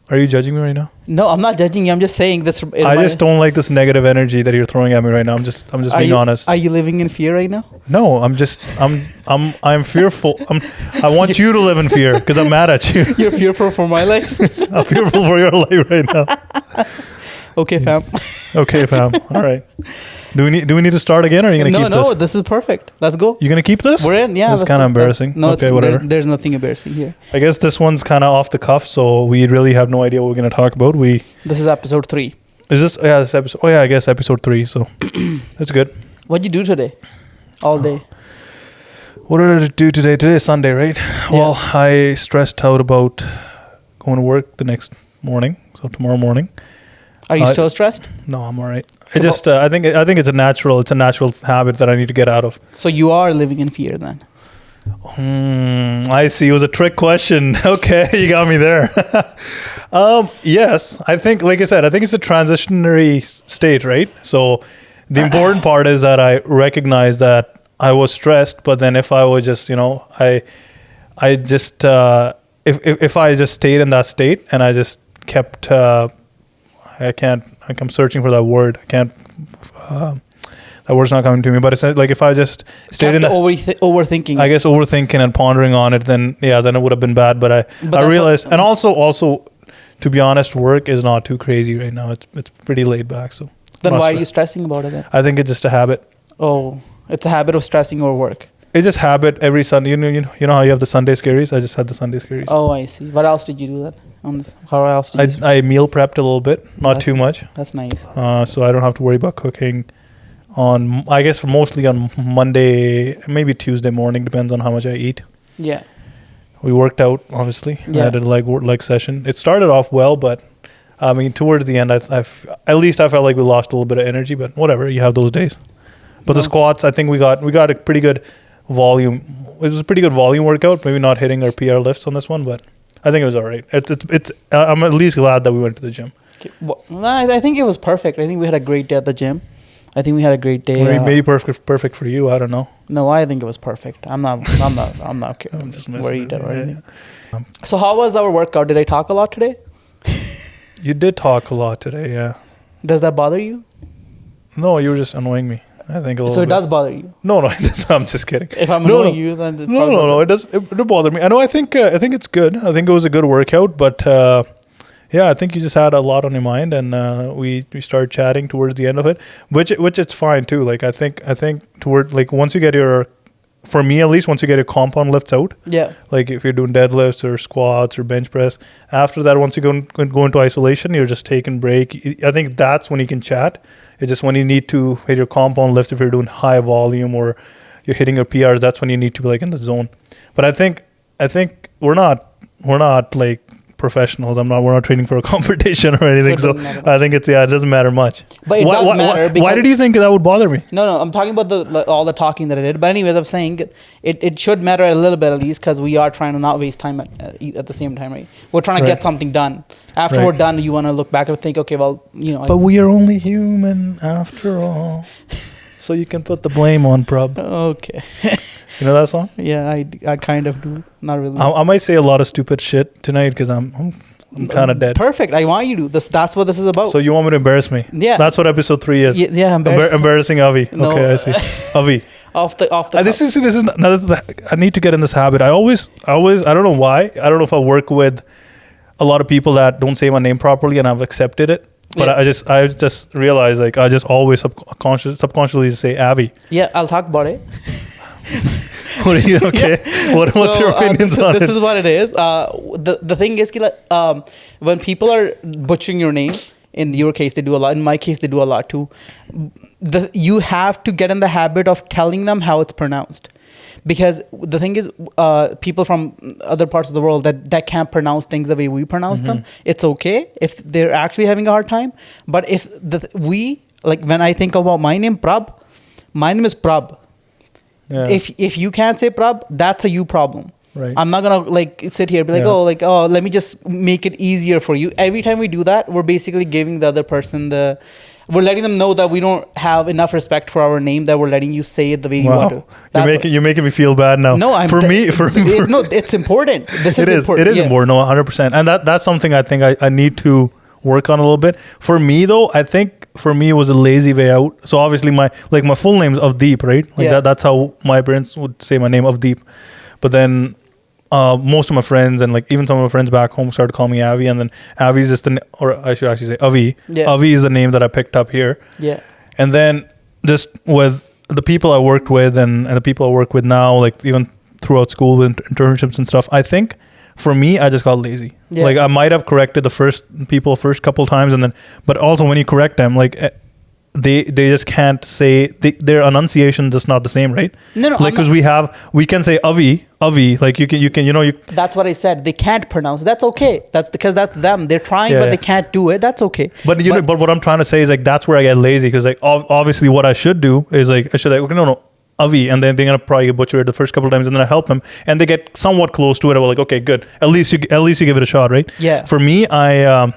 Are you judging me right now? No, I'm not judging you. I'm just saying this. I just don't like this negative energy that you're throwing at me right now. I'm just being honest. Are you living in fear right now? No, I'm fearful. I want you to live in fear because I'm mad at you. You're fearful for my life? I'm fearful for your life right now. Okay, fam. Okay, fam. All right. Do we need to start again, or are you gonna keep this? No, this is perfect. Let's go. You gonna keep this? We're in. Yeah. It's kind of embarrassing. No, okay, whatever. There's nothing embarrassing here. I guess this one's kind of off the cuff, so we really have no idea what we're gonna talk about. This is episode 3. Is this? Yeah, this episode. Oh yeah, I guess episode 3. So that's good. What'd you do today? All day. What did I do today? Today is Sunday, right? Yeah. Well, I stressed out about going to work the next morning, so tomorrow morning. Are you still stressed? No, I'm all right. I just I think it's a natural habit that I need to get out of. So you are living in fear then? I see. It was a trick question. Okay, you got me there. Yes, I think, like I said, I think it's a transitionary state, right? So the important part is that I recognize that I was stressed, but then if I was just, I just if I just stayed in that state and I just kept. I'm searching for that word. I can't. That word's not coming to me. But it's like if I just stayed in the overthinking. I guess overthinking and pondering on it, then it would have been bad. But I realized, and also, to be honest, work is not too crazy right now. It's pretty laid back. So then why are you stressing about it then? I think it's just a habit. Oh, it's a habit of stressing over work. It's just habit every Sunday. You know how you have the Sunday scaries? I just had the Sunday scaries. Oh, I see. What else did you do then? How else did you I meal prepped a little bit, not too much. That's nice. So I don't have to worry about cooking I guess mostly on Monday, maybe Tuesday morning, depends on how much I eat. Yeah. We worked out, obviously. Yeah. I did a leg session. It started off well, but I mean, towards the end, I've at least I felt like we lost a little bit of energy, but whatever, you have those days. But the squats, I think we got a pretty good volume. It was a pretty good volume workout. Maybe not hitting our PR lifts on this one, but I think it was all right. It's I'm at least glad that we went to the gym. Okay. Well, I think it was perfect. I think we had a great day at the gym. I think we had a great day. Maybe perfect for you. I don't know. No, I think it was perfect. I'm not I'm just worried or anything. Yeah. So how was our workout? Did I talk a lot today? You did talk a lot today, yeah. Does that bother you? No, you were just annoying me. I think a little bit. So it does bother you? No, I'm just kidding. If I'm annoying you, then no, it does. It bother me. I know. I think it's good. I think it was a good workout, but yeah, I think you just had a lot on your mind, and we started chatting towards the end of it, which it's fine too. Like I think toward like once you get your, for me at least, once you get your compound lifts out, yeah. Like if you're doing deadlifts or squats or bench press, after that, once you go into isolation, you're just taking break. I think that's when you can chat. It's just when you need to hit your compound lift, if you're doing high volume or you're hitting your PRs, that's when you need to be like in the zone. But I think we're not like professionals. We're not training for a competition or anything. So I think it doesn't matter much. But it does matter. Why did you think that would bother me? No, I'm talking about all the talking that I did. But anyways, I'm saying it should matter a little bit at least, because we are trying to not waste time at the same time, right? We're trying to get something done. After we're done, you want to look back and think, okay, well, But we are only human after all. So you can put the blame on Prabh. Okay. You know that song? Yeah, I kind of do. Not really. I might say a lot of stupid shit tonight because I'm kind of dead. Perfect. I want you to. That's what this is about. So you want me to embarrass me? Yeah. That's what episode 3 is. Yeah, embarrassing Avi. No. Okay, I see. Avi. Off the. This is another. I need to get in this habit. I always. I don't know why. I don't know if I work with a lot of people that don't say my name properly, and I've accepted it. But I just realized, like, I just always subconsciously say Avi. Yeah, I'll talk about it. What are you, okay? Yeah. What's your opinions on it? This is what it is. The thing is, when people are butchering your name, in your case they do a lot. In my case they do a lot too. You have to get in the habit of telling them how it's pronounced. Because the thing is, people from other parts of the world that can't pronounce things the way we pronounce them, it's okay if they're actually having a hard time. But if when I think about my name, Prabh, my name is Prabh. Yeah. If you can't say Prabh, that's a you problem. Right. I'm not gonna sit here and be like, let me just make it easier for you. Every time we do that, we're basically giving the other person the We're letting them know that we don't have enough respect for our name, that we're letting you say it the way you Wow. want to. You're making me feel bad now. No, for me. No, it's important. This is It is. important. It is important. No, 100%. And that's something I think I need to work on a little bit. For me though, I think for me it was a lazy way out. So obviously my full name's Avdeep, right? Like that's how my parents would say my name, Avdeep. But then most of my friends and like even some of my friends back home started calling me Avi, and then Avi is just or I should actually say Avi. Yeah. Avi is the name that I picked up here. Yeah. And then just with the people I worked with and the people I work with now, like even throughout school with internships and stuff, I think for me, I just got lazy. Yeah. Like I might have corrected the first couple times, and then, but also when you correct them, like they just can't say their enunciation is just not the same, right? No, like because we can say Avi, like you can. That's what I said. They can't pronounce. That's okay. That's because that's them. They're trying, but they can't do it. That's okay. But but what I'm trying to say is like that's where I get lazy, because like obviously what I should do is like I should like okay, no. Avi, and then they're gonna probably butcher it the first couple of times, and then I help them, and they get somewhat close to it. I'm like, okay, good. At least you give it a shot, right? Yeah. For me, I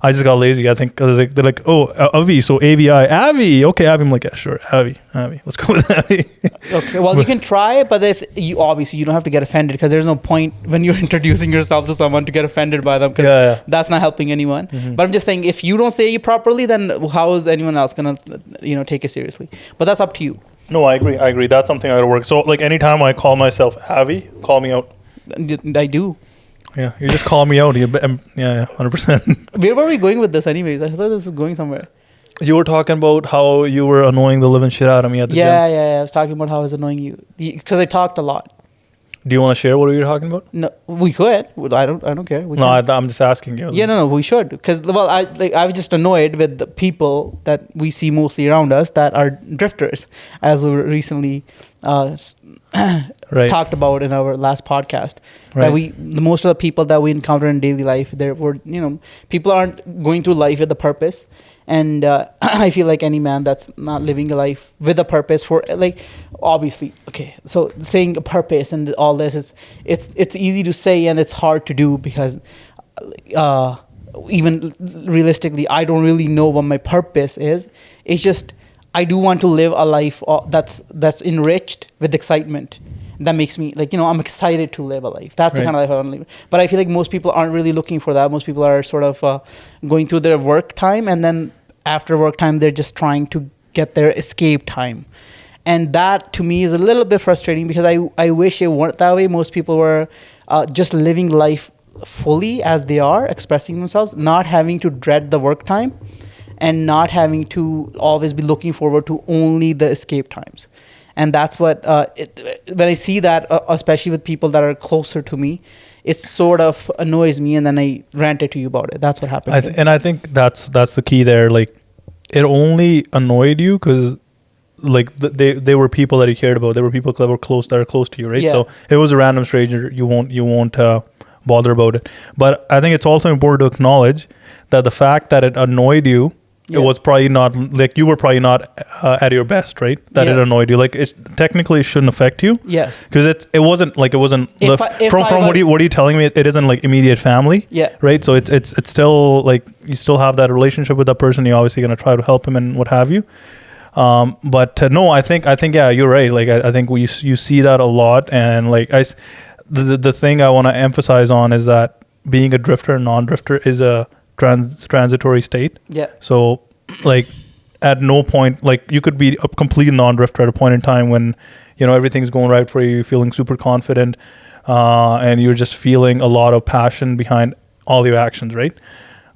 just got lazy. I think cause like they're like, oh, Avi, so AVI, Avi, okay, Avi. I'm like, yeah, sure, Avi, let's go with Avi. Okay, well, you can try, but if you obviously you don't have to get offended, because there's no point when you're introducing yourself to someone to get offended by them, because that's not helping anyone. Mm-hmm. But I'm just saying, if you don't say it properly, then how is anyone else gonna take it seriously? But that's up to you. No, I agree. That's something I gotta work. So like anytime I call myself Avi, call me out. I do. Yeah, you just call me out. Yeah, 100%. Where were we going with this anyways? I thought this was going somewhere. You were talking about how you were annoying the living shit out of me at the gym. Yeah. I was talking about how I was annoying you. Because I talked a lot. Do you want to share what you were talking about? No, we could. I don't care. I'm just asking you. Yeah, no, we should. Because I was just annoyed with the people that we see mostly around us that are drifters, as we recently talked about in our last podcast. Right. That most of the people that we encounter in daily life, people aren't going through life with a purpose. And I feel like any man that's not living a life with a purpose for, like, obviously, okay, so saying a purpose and all this is, it's easy to say and it's hard to do, because even realistically, I don't really know what my purpose is. It's just, I do want to live a life that's enriched with excitement. That makes me, like, I'm excited to live a life. That's the kind of life I want to live. But I feel like most people aren't really looking for that. Most people are sort of going through their work time, and then after work time, they're just trying to get their escape time. And that, to me, is a little bit frustrating, because I wish it weren't that way. Most people were just living life fully as they are, expressing themselves, not having to dread the work time, and not having to always be looking forward to only the escape times. And that's what, when I see that, especially with people that are closer to me, it sort of annoys me, and then I ranted to you about it. That's what happened. And I think that's the key there. Like, it only annoyed you because, like, they were people that you cared about. They were people that were close to you, right? Yeah. So it was a random stranger. You won't bother about it. But I think it's also important to acknowledge that the fact that it annoyed you, it was probably not, like, you were probably not at your best, right? That it annoyed you. Like, it technically shouldn't affect you. Yes. Because it wasn't from what are you telling me? It isn't like immediate family. Yeah. Right. So it's still like you still have that relationship with that person. You're obviously gonna try to help him and what have you. But no, I think yeah, you're right. Like I think you see that a lot, and like the thing I want to emphasize on is that being a drifter and non-drifter is a transitory state. Yeah. So like at no point, like you could be a complete non-drifter at a point in time when everything's going right for you, you're feeling super confident, and you're just feeling a lot of passion behind all your actions, right?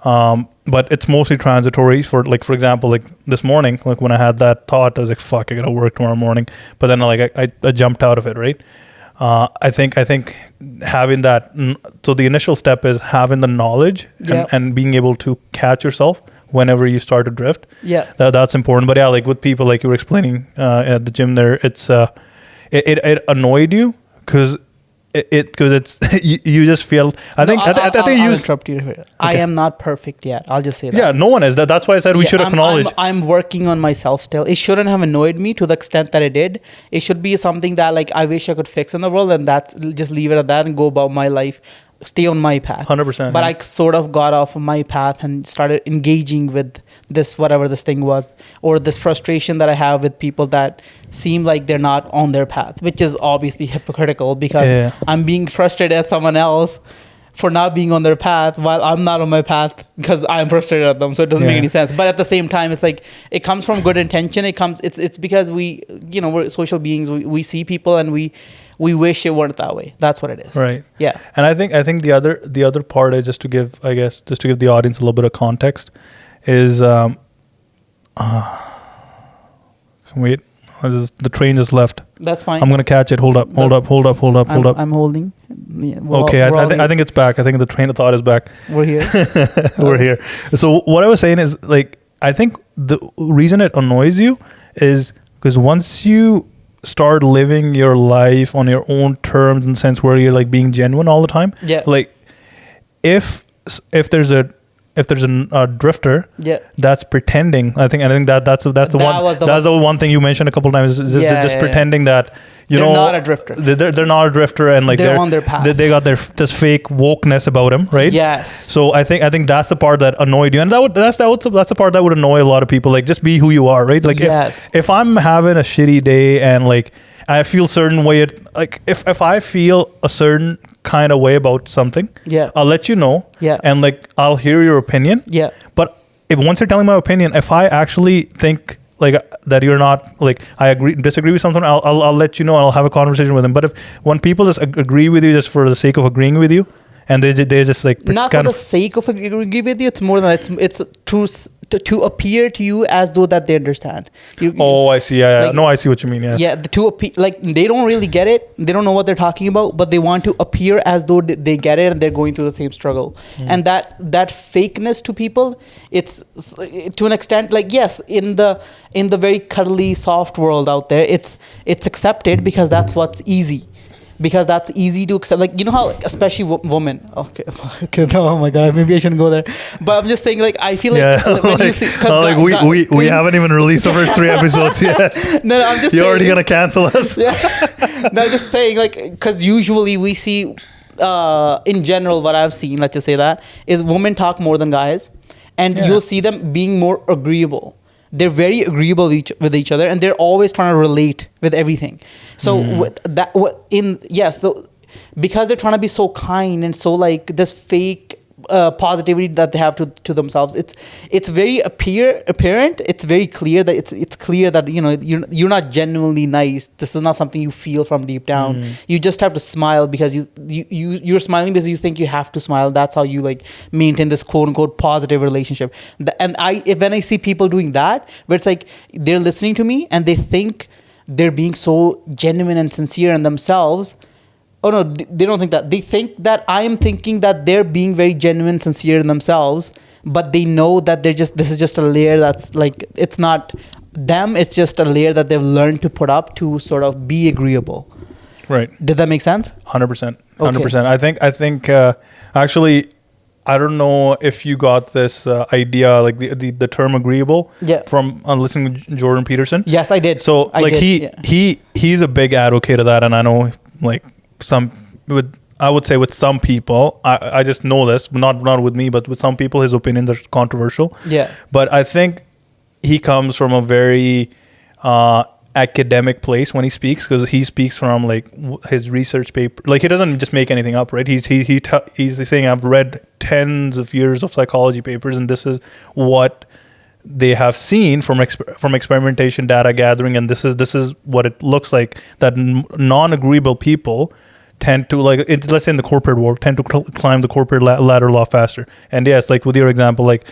But it's mostly transitory. For example, like this morning, like when I had that thought, I was like, fuck, I gotta work tomorrow morning. But then like I jumped out of it, right? I think having that, so the initial step is having the knowledge and being able to catch yourself whenever you start to drift. Yeah, that's important. But yeah, like with people, like you were explaining at the gym there, it's it annoyed you because it's you just feel. I think I'll interrupt you here. Okay. I am not perfect yet. I'll just say that. Yeah, no one is. That's why I said we should acknowledge. I'm working on myself still. It shouldn't have annoyed me to the extent that it did. It should be something that like I wish I could fix in the world, and just leave it at that and go about my life stay on my path. 100%. But I sort of got off of my path and started engaging with this, whatever this thing was, or this frustration that I have with people that seem like they're not on their path, which is obviously hypocritical because I'm being frustrated at someone else for not being on their path while I'm not on my path because I'm frustrated at them. So it doesn't make any sense. But at the same time, it's like, it comes from good intention. It's because we, you know, we're social beings. We see people and we wish it weren't that way. That's what it is. Right. Yeah. And I think the other part is just to give the audience a little bit of context is, wait, the train just left. That's fine. I'm going to catch it. Hold up. I'm holding. Yeah, okay. I think it's back. I think the train of thought is back. We're here. We're here. So what I was saying is, like, I think the reason it annoys you is because once you start living your life on your own terms, in the sense where you're like being genuine all the time. Yeah. Like if there's a drifter that's pretending, I think that's the one thing you mentioned a couple of times is just pretending that they're not a drifter. They're not a drifter, and like they're on their path. They got this fake wokeness about them, right? Yes. So I think that's the part that annoyed you, and that's the part that would annoy a lot of people. Like, just be who you are, right? Like, if I'm having a shitty day and like I feel certain way, like if I feel a certain kind of way about something, I'll let you know, and like I'll hear your opinion, but if once you're telling my opinion, if I actually think like that you're not, like, I disagree with something, I'll let you know, and I'll have a conversation with them. But when people just agree with you just for the sake of agreeing with you, and they just like not for the sake of agreeing with you, it's more than it's true to appear to you as though that they understand. I see. Yeah. Like, no, I see what you mean. Yeah. Yeah. To appear, like, they don't really get it. They don't know what they're talking about, but they want to appear as though they get it and they're going through the same struggle. And that fakeness to people, it's to an extent, like, yes, in the very cuddly, soft world out there, it's accepted because that's what's easy. Because that's easy to accept. Like, you know how, especially women. Okay. Oh my God. Maybe I shouldn't go there. But I'm just saying, like, I feel like when you see, we haven't even released our first 3 episodes yet. No, I'm just saying. You're already gonna cancel us. Yeah. No, I'm just saying, like, because usually we see, in general, what I've seen, let's just say that, is women talk more than guys, and you'll see them being more agreeable. They're very agreeable with each other, and they're always trying to relate with everything. So so because they're trying to be so kind and so like this fake positivity that they have to themselves, it's very apparent. It's very clear that it's clear that, you know, you're not genuinely nice. This is not something you feel from deep down. You just have to smile because you're smiling because you think you have to smile. That's how you like maintain this quote unquote positive relationship. And when I see people doing that, where it's like they're listening to me and they think they're being so genuine and sincere in themselves. Oh no, they don't think that. They think that I am thinking that they're being very genuine, sincere in themselves, but they know that this is just a layer that's like, it's not them, it's just a layer that they've learned to put up to sort of be agreeable. Right. Did that make sense? 100%. 100%. I think actually, I don't know if you got this idea, like the term agreeable from listening to Jordan Peterson. Yes, I did. So he's a big advocate of that, and I know like I would say with some people, I just know this, not with me, but with some people, his opinions are controversial. Yeah. But I think he comes from a very academic place when he speaks, because he speaks from like his research paper. Like, he doesn't just make anything up, right? He's saying, I've read tens of years of psychology papers, and this is what they have seen from experimentation, data gathering, and this is what it looks like, that non-agreeable people tend to, like, let's say in the corporate world, tend to climb the corporate ladder a lot faster. And yes, like with your example, like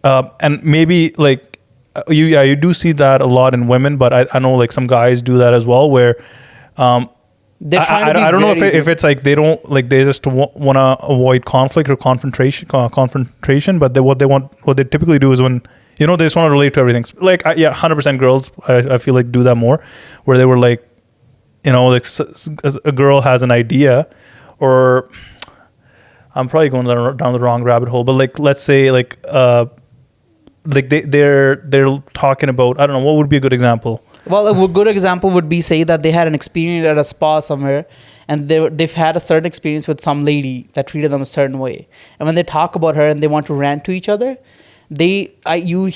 and maybe like you do see that a lot in women, but I know like some guys do that as well, where I don't know if it's like they don't, like, they just want to avoid conflict or confrontation, but what they typically do is when, you know, they just want to relate to everything. Like, 100% girls, I feel like, do that more, where they were like, you know, like a girl has an idea, or I'm probably going down the wrong rabbit hole, but like, let's say like they're talking about, I don't know, what would be a good example? Well, a good example would be, say that they had an experience at a spa somewhere, and they've had a certain experience with some lady that treated them a certain way, and when they talk about her and they want to rant to each other, you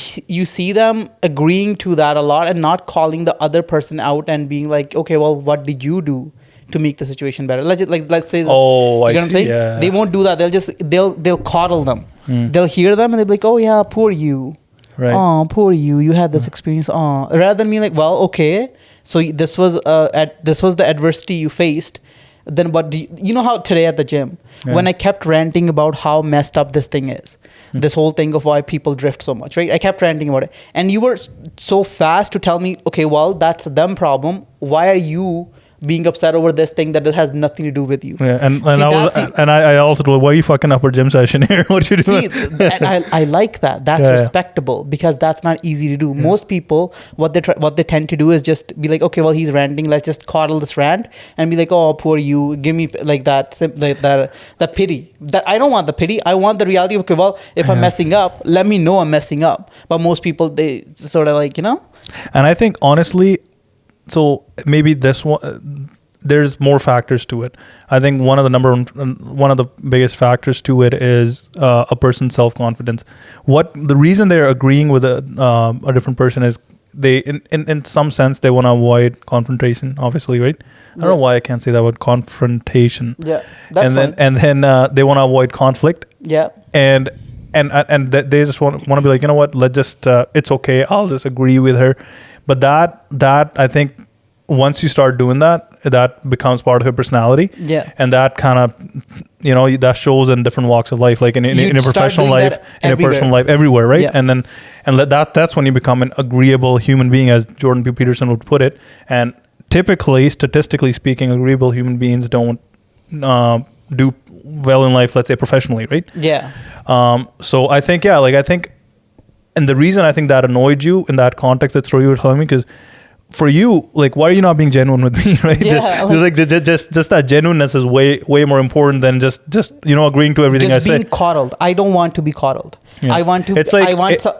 see them agreeing to that a lot and not calling the other person out and being like, okay, well, what did you do to make the situation better? Let's say, oh, you know what I'm saying? Yeah. They won't do that. They'll coddle them. They'll hear them and they'll be like, oh yeah, poor you. Right. Oh, poor you. You had this experience. Oh, rather than being like, well, okay, so this was the adversity you faced. Then what do you know how today at the gym, when I kept ranting about how messed up this thing is, this whole thing of why people drift so much, right? I kept ranting about it. And you were so fast to tell me, okay, well, that's them problem. Why are you being upset over this thing that has nothing to do with you? Yeah, and I also told, why are you fucking up our gym session here? What you doing? See, and I like that. That's respectable, because that's not easy to do. Most people, what they tend to do is just be like, okay, well, he's ranting. Let's just coddle this rant and be like, oh, poor you. Give me like that pity. That I don't want the pity. I want the reality of, okay, well, if I'm messing up, let me know I'm messing up. But most people, they sort of like, you know. And I think honestly, so maybe this one, there's more factors to it. I think one of the biggest factors to it is a person's self-confidence. The reason they're agreeing with a different person is they, in some sense, they want to avoid confrontation, obviously, right? I don't know why I can't say that word, confrontation. Yeah, that's and then they want to avoid conflict. Yeah. And they just want to be like, you know what, let's just, it's okay, I'll just agree with her. But that I think once you start doing that becomes part of your personality. Yeah. And that kind of, that shows in different walks of life, like in a professional life, in a personal life, everywhere, right? Yeah. And that's when you become an agreeable human being, as Jordan B. Peterson would put it. And typically, statistically speaking, agreeable human beings don't do well in life, let's say professionally, right? Yeah. So I think, and the reason I think that annoyed you in that context, that story you were telling me, because for you, like, why are you not being genuine with me, right? Yeah, just that genuineness is way more important than just agreeing to everything I say. Just being coddled. I don't want to be coddled. Yeah. I want to. It's like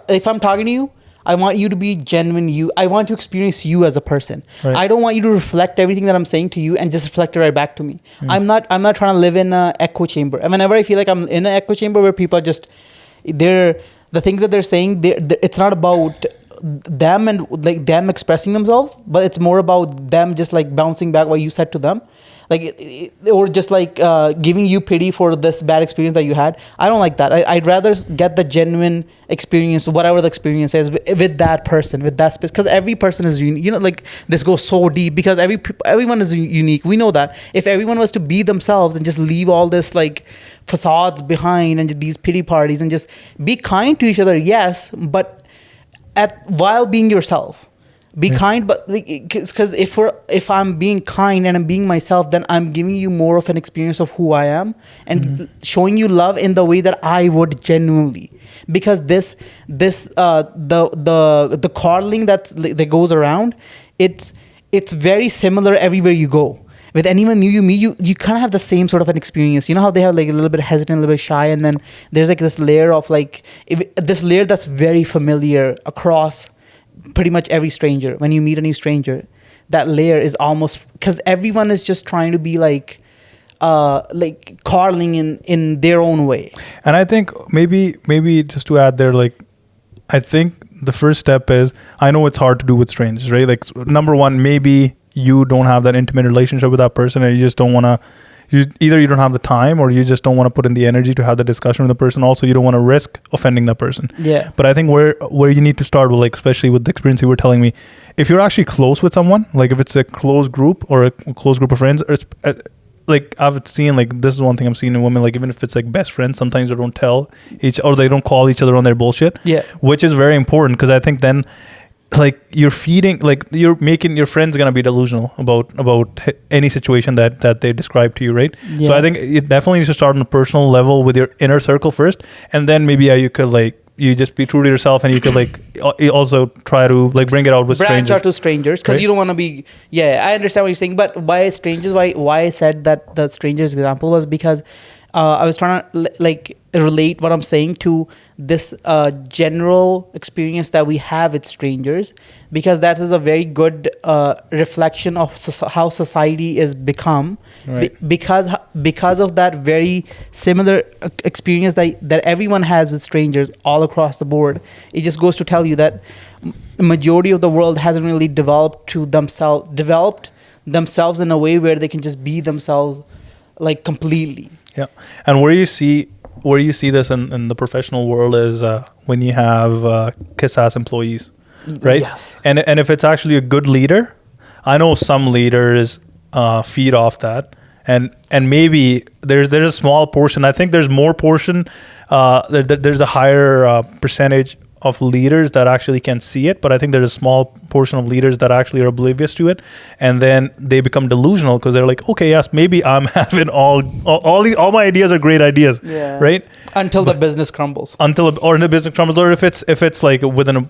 if I'm talking to you, I want you to be genuine. I want to experience you as a person. Right. I don't want you to reflect everything that I'm saying to you and just reflect it right back to me. I'm not trying to live in an echo chamber. And whenever I feel like I'm in an echo chamber where people are just, the things that they're saying, it's not about them and like them expressing themselves, but it's more about them just like bouncing back what you said to them, like or just like giving you pity for this bad experience that you had. I don't like that. I'd rather get the genuine experience, whatever the experience is, with that person, with that space, because every person is unique. Like this goes so deep, because everyone is unique. We know that if everyone was to be themselves and just leave all this like facades behind and these pity parties and just be kind to each other, yes, but while being yourself, be kind. But because if I'm being kind and I'm being myself, then I'm giving you more of an experience of who I am and showing you love in the way that I would genuinely. Because the coddling that goes around, it's very similar everywhere you go. With anyone new you meet, you kind of have the same sort of an experience. You know how they have like a little bit hesitant, a little bit shy, and then there's like this layer of like, this layer that's very familiar across pretty much every stranger. When you meet a new stranger, that layer is almost, because everyone is just trying to be like coddling in their own way. And I think maybe just to add there, like, I think the first step is, I know it's hard to do with strangers, right? Like, number one, maybe you don't have that intimate relationship with that person, and you just don't want to, either you don't have the time, or you just don't want to put in the energy to have the discussion with the person. Also, you don't want to risk offending that person. Yeah. But I think where you need to start with, like, especially with the experience you were telling me, if you're actually close with someone, like if it's a close group or a close group of friends, or like I've seen, like, this is one thing I'm seeing in women, like even if it's like best friends, sometimes they don't tell or they don't call each other on their bullshit. Yeah. Which is very important, because I think then, like, you're making your friends gonna be delusional about any situation that they describe to you, right? Yeah. So I think it definitely needs to start on a personal level with your inner circle first, and then maybe you could, like, you just be true to yourself, and you could, like, also try to, like, bring it out with strangers. Branch out to strangers, because, right? You don't want to be. Yeah, I understand what you're saying, but why strangers? Why I said that the strangers example was because I was trying to like relate what I'm saying to this general experience that we have with strangers, because that is a very good reflection of how society is become. Right. Because of that very similar experience that everyone has with strangers all across the board. It just goes to tell you that the majority of the world hasn't really developed themselves in a way where they can just be themselves like completely. Yeah, and where you see this in the professional world is when you have kiss-ass employees, right? Yes. And if it's actually a good leader, I know some leaders feed off that, and maybe there's a small portion. I think there's more portion. There's a higher percentage of leaders that actually can see it, but I think there's a small portion of leaders that actually are oblivious to it, and then they become delusional because they're like, okay, yes, maybe I'm having all my ideas are great ideas, right? Until the business crumbles. Or the business crumbles, or if it's like within a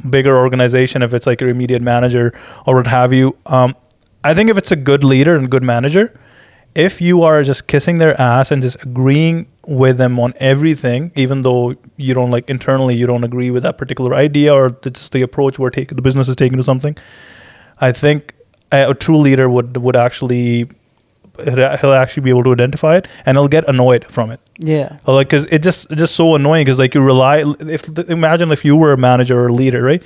bigger organization, if it's like your immediate manager or what have you. I think if it's a good leader and good manager, if you are just kissing their ass and just agreeing with them on everything, even though you don't like internally, you don't agree with that particular idea or it's the approach the business is taking to something, I think a true leader would actually, he'll actually be able to identify it and he'll get annoyed from it. Yeah. Like, cause it's just so annoying because like you imagine if you were a manager or a leader, right?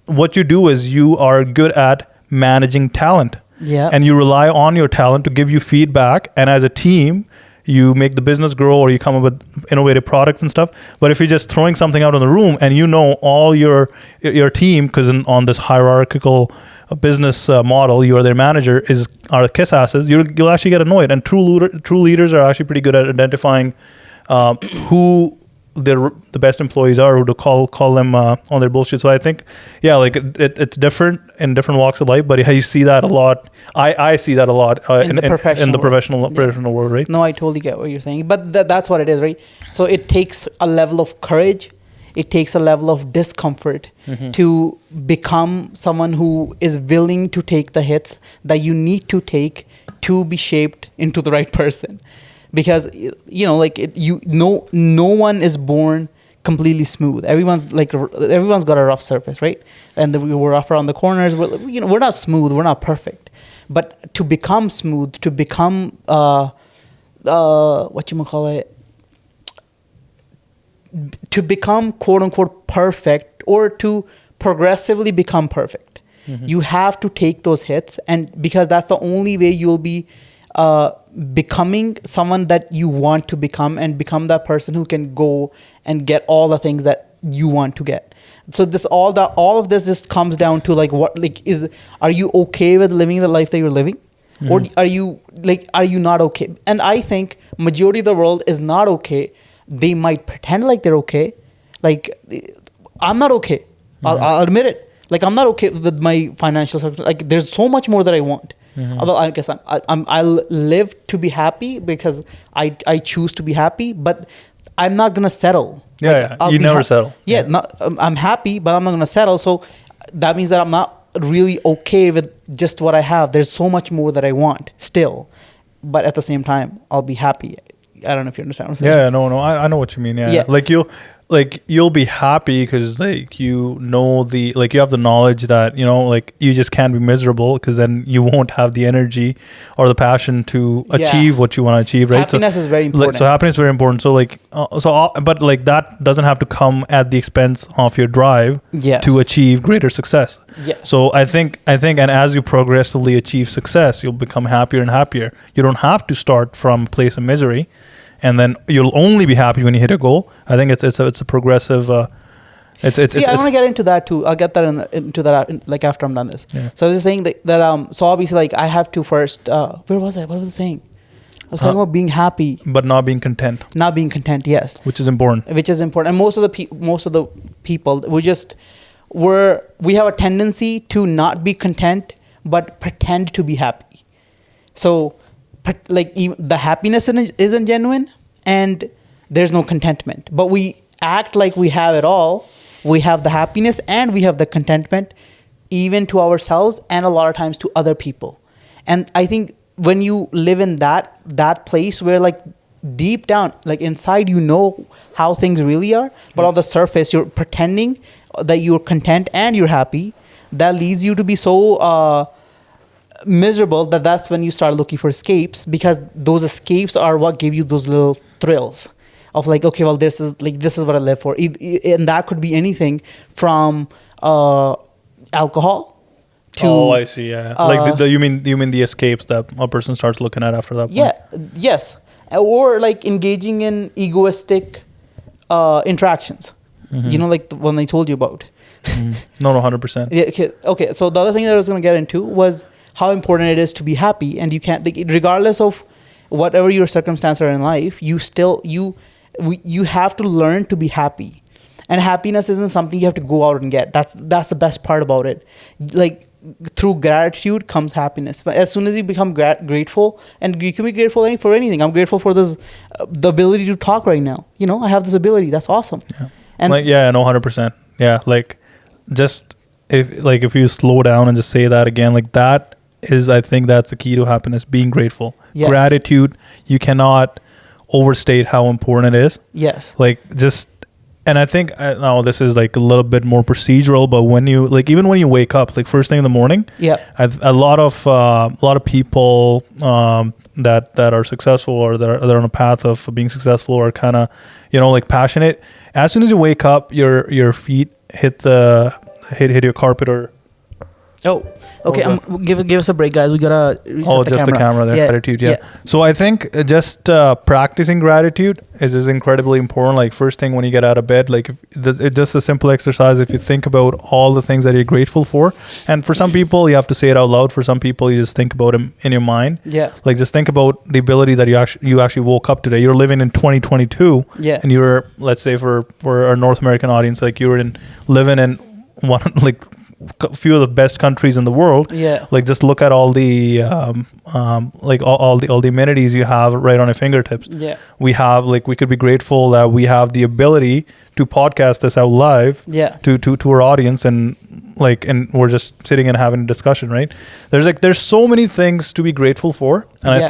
What you do is you are good at managing talent. Yeah. And you rely on your talent to give you feedback. And as a team, you make the business grow or you come up with innovative products and stuff. But if you're just throwing something out in the room and you know all your team, because on this hierarchical business model, you are their manager, are kiss asses, you'll actually get annoyed. And true leaders are actually pretty good at identifying who the best employees are, who to call them on their bullshit. So I think, yeah, like it's different in different walks of life, but you see that a lot. I see that a lot in the professional world, right? No, I totally get what you're saying, but that's what it is, right? So it takes a level of courage. It takes a level of discomfort to become someone who is willing to take the hits that you need to take to be shaped into the right person. Because like no one is born completely smooth. Everyone's got a rough surface, right? And we're rough around the corners. We're not smooth. We're not perfect. But to become smooth, to become to become quote unquote perfect, or to progressively become perfect, you have to take those hits, and because that's the only way you'll be becoming someone that you want to become, and become that person who can go and get all the things that you want to get. So all of this just comes down to like, are you okay with living the life that you're living? Or are you not okay? And I think majority of the world is not okay. They might pretend like they're okay. Like, I'm not okay. I'll admit it. Like, I'm not okay with my financial circumstances. Like, there's so much more that I want. Well, I guess I'll live to be happy because I choose to be happy, but I'm not gonna settle. You never settle. I'm happy, but I'm not gonna settle. So that means that I'm not really okay with just what I have. There's so much more that I want still, but at the same time, I'll be happy. I don't know if you understand what I'm saying. Yeah, no, I know what you mean. Yeah. Like you'll be happy because like you have the knowledge that you just can't be miserable, because then you won't have the energy or the passion to achieve what you want to achieve, right? Happiness is very important. So happiness is very important. So but like that doesn't have to come at the expense of your drive to achieve greater success. Yes. So I think, and as you progressively achieve success, you'll become happier and happier. You don't have to start from a place of misery, and then you'll only be happy when you hit a goal. I think it's a progressive. I want to get into that too. I'll get that into that like after I'm done this. Yeah. So I was just saying that so obviously like I have to first. Where was I? What was I saying? I was talking about being happy, but not being content. Not being content, yes. Which is important. And most of the people we have a tendency to not be content, but pretend to be happy. So, like, the happiness isn't genuine, and there's no contentment. But we act like we have it all. We have the happiness and we have the contentment, even to ourselves and a lot of times to other people. And I think when you live in that place where like deep down, like inside, you know how things really are, but on the surface, you're pretending that you're content and you're happy. That leads you to be so miserable that's when you start looking for escapes, because those escapes are what give you those little thrills of like, okay, well, this is what I live for. And that could be anything from alcohol to, I see. Yeah, like you mean the escapes that a person starts looking at after that point? yeah, yes, or like engaging in egoistic interactions. You know, like the one I told you about. No, 100%. Yeah, okay. So the other thing that I was going to get into was how important it is to be happy, and you can't, like, regardless of whatever your circumstances are in life, you have to learn to be happy, and happiness isn't something you have to go out and get. That's the best part about it. Like, through gratitude comes happiness. But as soon as you become grateful, and you can be grateful for anything. I'm grateful for this, the ability to talk right now. You know, I have this ability. That's awesome. Yeah. And like, yeah, no, 100%. Yeah, like, just if you slow down and just say that again, like, that is, I think that's the key to happiness, being grateful. Yes. Gratitude, you cannot overstate how important it is. Yes. Like, just, and I think, now this is like a little bit more procedural, but when you, like, even when you wake up, like first thing in the morning, Yeah. a lot of people that are successful, or they're on a path of being successful, or kind of, you know, like passionate. As soon as you wake up, your feet hit your carpet, or Okay, give us a break, guys. We gotta reset the camera there. Yeah. Gratitude, yeah. So I think just practicing gratitude is incredibly important. Like, first thing when you get out of bed, like, it's just a simple exercise. If you think about all the things that you're grateful for, and for some people you have to say it out loud. For some people you just think about them in your mind. Yeah. Like, just think about the ability that you actually woke up today. You're living in 2022. Yeah. And you're, let's say for our North American audience, like, you're living in one, like, few of the best countries in the world. Yeah. Like, just look at all the like all the amenities you have right on your fingertips. Yeah. We have, like, we could be grateful that we have the ability to podcast this out live. Yeah. To our audience, and we're just sitting and having a discussion, right? There's so many things to be grateful for, and Yeah.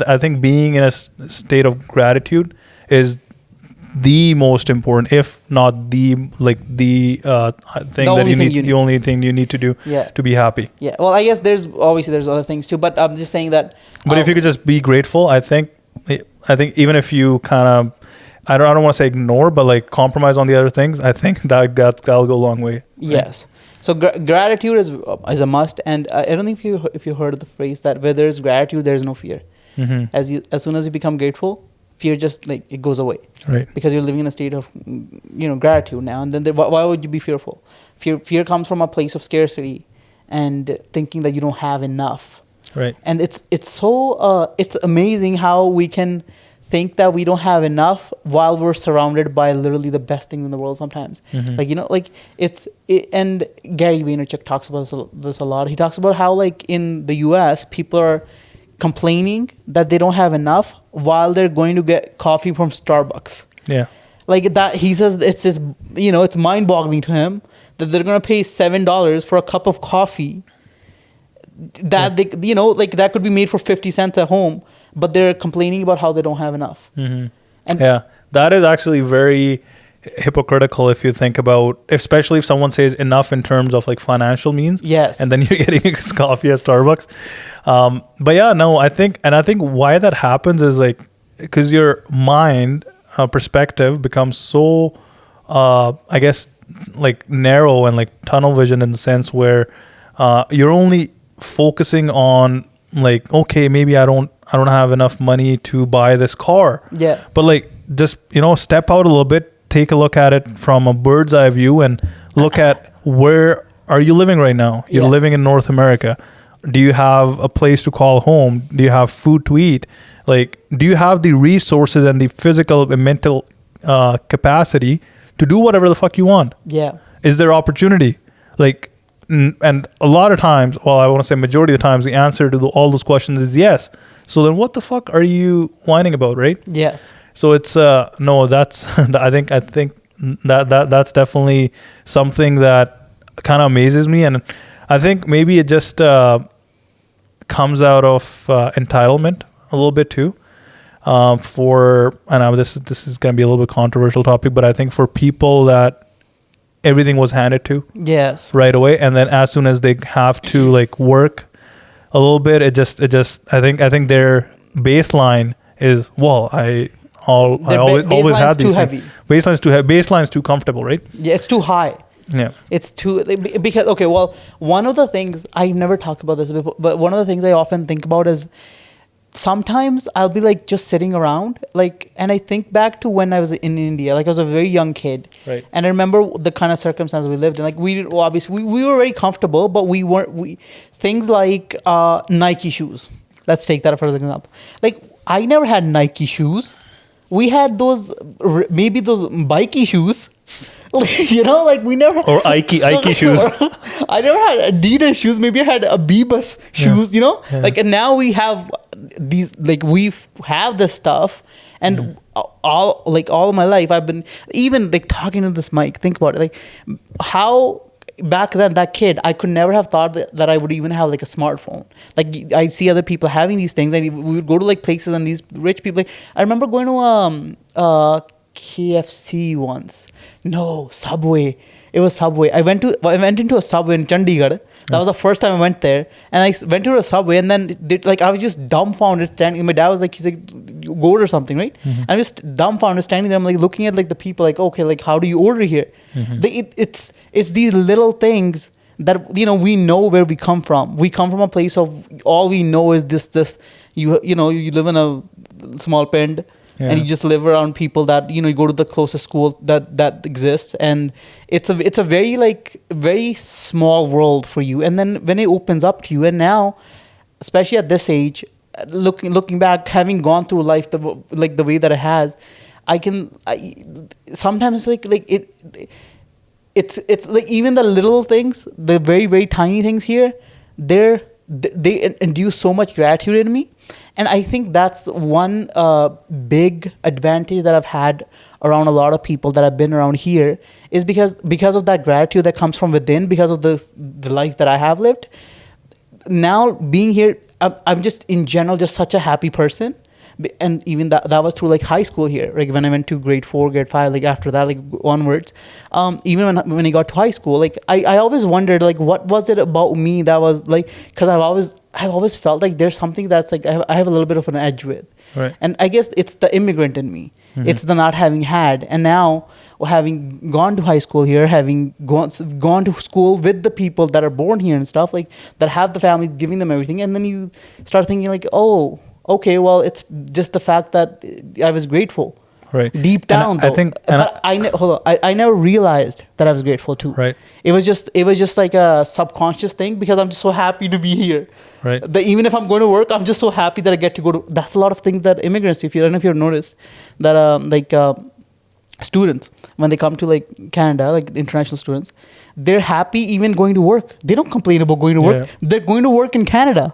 I think being in a state of gratitude is the most important, if not the thing the only thing you need to do to be happy. Yeah. Well, I guess there's other things too, but I'm just saying that. But if you could just be grateful, I think even if you kind of, I don't want to say ignore, but like compromise on the other things, I think that'll go a long way. Right? Yes. So gratitude is a must, and I don't think if you heard the phrase that where there is gratitude, there is no fear. Mm-hmm. As soon as you become grateful, fear just, like, it goes away, right? Because you're living in a state of, you know, gratitude now. And then why would you be fearful? Fear comes from a place of scarcity and thinking that you don't have enough, right? And it's amazing how we can think that we don't have enough while we're surrounded by literally the best thing in the world sometimes. Mm-hmm. Like, you know, like and Gary Vaynerchuk talks about this a lot. He talks about how, like, in the US, people are complaining that they don't have enough while they're going to get coffee from Starbucks. Yeah. Like that, he says it's just, you know, it's mind-boggling to him that they're going to pay $7 for a cup of coffee that they, you know, like, that could be made for 50 cents at home, but they're complaining about how they don't have enough. Mm-hmm. And yeah, that is actually very hypocritical if you think about, especially if someone says enough in terms of like financial means. Yes. And then you're getting a coffee at Starbucks. But yeah, no, I think why that happens is like, because your mind perspective becomes so, I guess, like narrow and like tunnel vision, in the sense where you're only focusing on like, okay, maybe I don't have enough money to buy this car. Yeah. But like, just, you know, step out a little bit, take a look at it from a bird's eye view, and look at where are you living right now. You're living in North America. Do you have a place to call home? Do you have food to eat? Like, do you have the resources and the physical and mental capacity to do whatever the fuck you want? Yeah. Is there opportunity? Like, and a lot of times, well, I want to say majority of the times, the answer to all those questions is yes. So then what the fuck are you whining about, right? Yes. So it's no, that's I think that's definitely something that kind of amazes me, and I think maybe it just comes out of entitlement a little bit too. This is going to be a little bit controversial topic, but I think for people that everything was handed to Yes. right away, and then as soon as they have to like work a little bit, I think their baseline is, well, I always had these too heavy. things. Baseline's too heavy. Baseline's too comfortable, right? Yeah, it's too high. Yeah. It's too, because, okay, well, one of the things, I never talked about this before, but one of the things I often think about is sometimes I'll be like just sitting around, like, and I think back to when I was in India, like I was a very young kid. Right. And I remember the kind of circumstances we lived in. Like we were very comfortable, but things like Nike shoes. Let's take that for example. Like I never had Nike shoes. We had maybe those bikey shoes. Like we never. Or Ike shoes. I never had Adidas shoes. Maybe I had Abibus shoes. Yeah. Like, and now we have these. Like we have this stuff, and all of my life I've been even like talking to this mic. Think about it. Like how back then, that kid, I could never have thought that I would even have like a smartphone. Like I see other people having these things, and we would go to like places, and these rich people. Like, I remember going to KFC once. No, Subway. It was Subway. I went into a Subway in Chandigarh. That was the first time I went there, and I went to a Subway, and then I was just dumbfounded standing. My dad was like, he's like, you go order something, right? And I was just dumbfounded standing there. I'm like looking at like the people, like, okay, like how do you order here? It's these little things that we know where we come from. We come from a place of all we know is this. You live in a small pend. Yeah. And you just live around people that you go to the closest school that exists, and it's a very small world for you. And then when it opens up to you, and now, especially at this age, looking back, having gone through life the way that it has, sometimes it's like even the little things, the very very tiny things here, they induce so much gratitude in me. And I think that's one big advantage that I've had around a lot of people that I've been around here, is because of that gratitude that comes from within, because of the life that I have lived. Now being here, I'm just in general just such a happy person. And even that was through like high school here, like when I went to grade 4, grade 5, like after that, like onwards. Even when I got to high school, like I always wondered, like, what was it about me that was like, because I've always felt like there's something that's like I have a little bit of an edge with. Right. And I guess it's the immigrant in me. It's the not having had, and now having gone to high school here, having gone to school with the people that are born here and stuff, like that have the family giving them everything, and then you start thinking like, oh, okay, well, it's just the fact that I was grateful. Right. Deep down, and though. I think, I never realized that I was grateful too. Right. It was just like a subconscious thing, because I'm just so happy to be here. Right. Even if I'm going to work, I'm just so happy that I get to go to. That's a lot of things that immigrants do. I don't know if you've noticed that students, when they come to like Canada, like international students, they're happy even going to work. They don't complain about going to work. Yeah. They're going to work in Canada.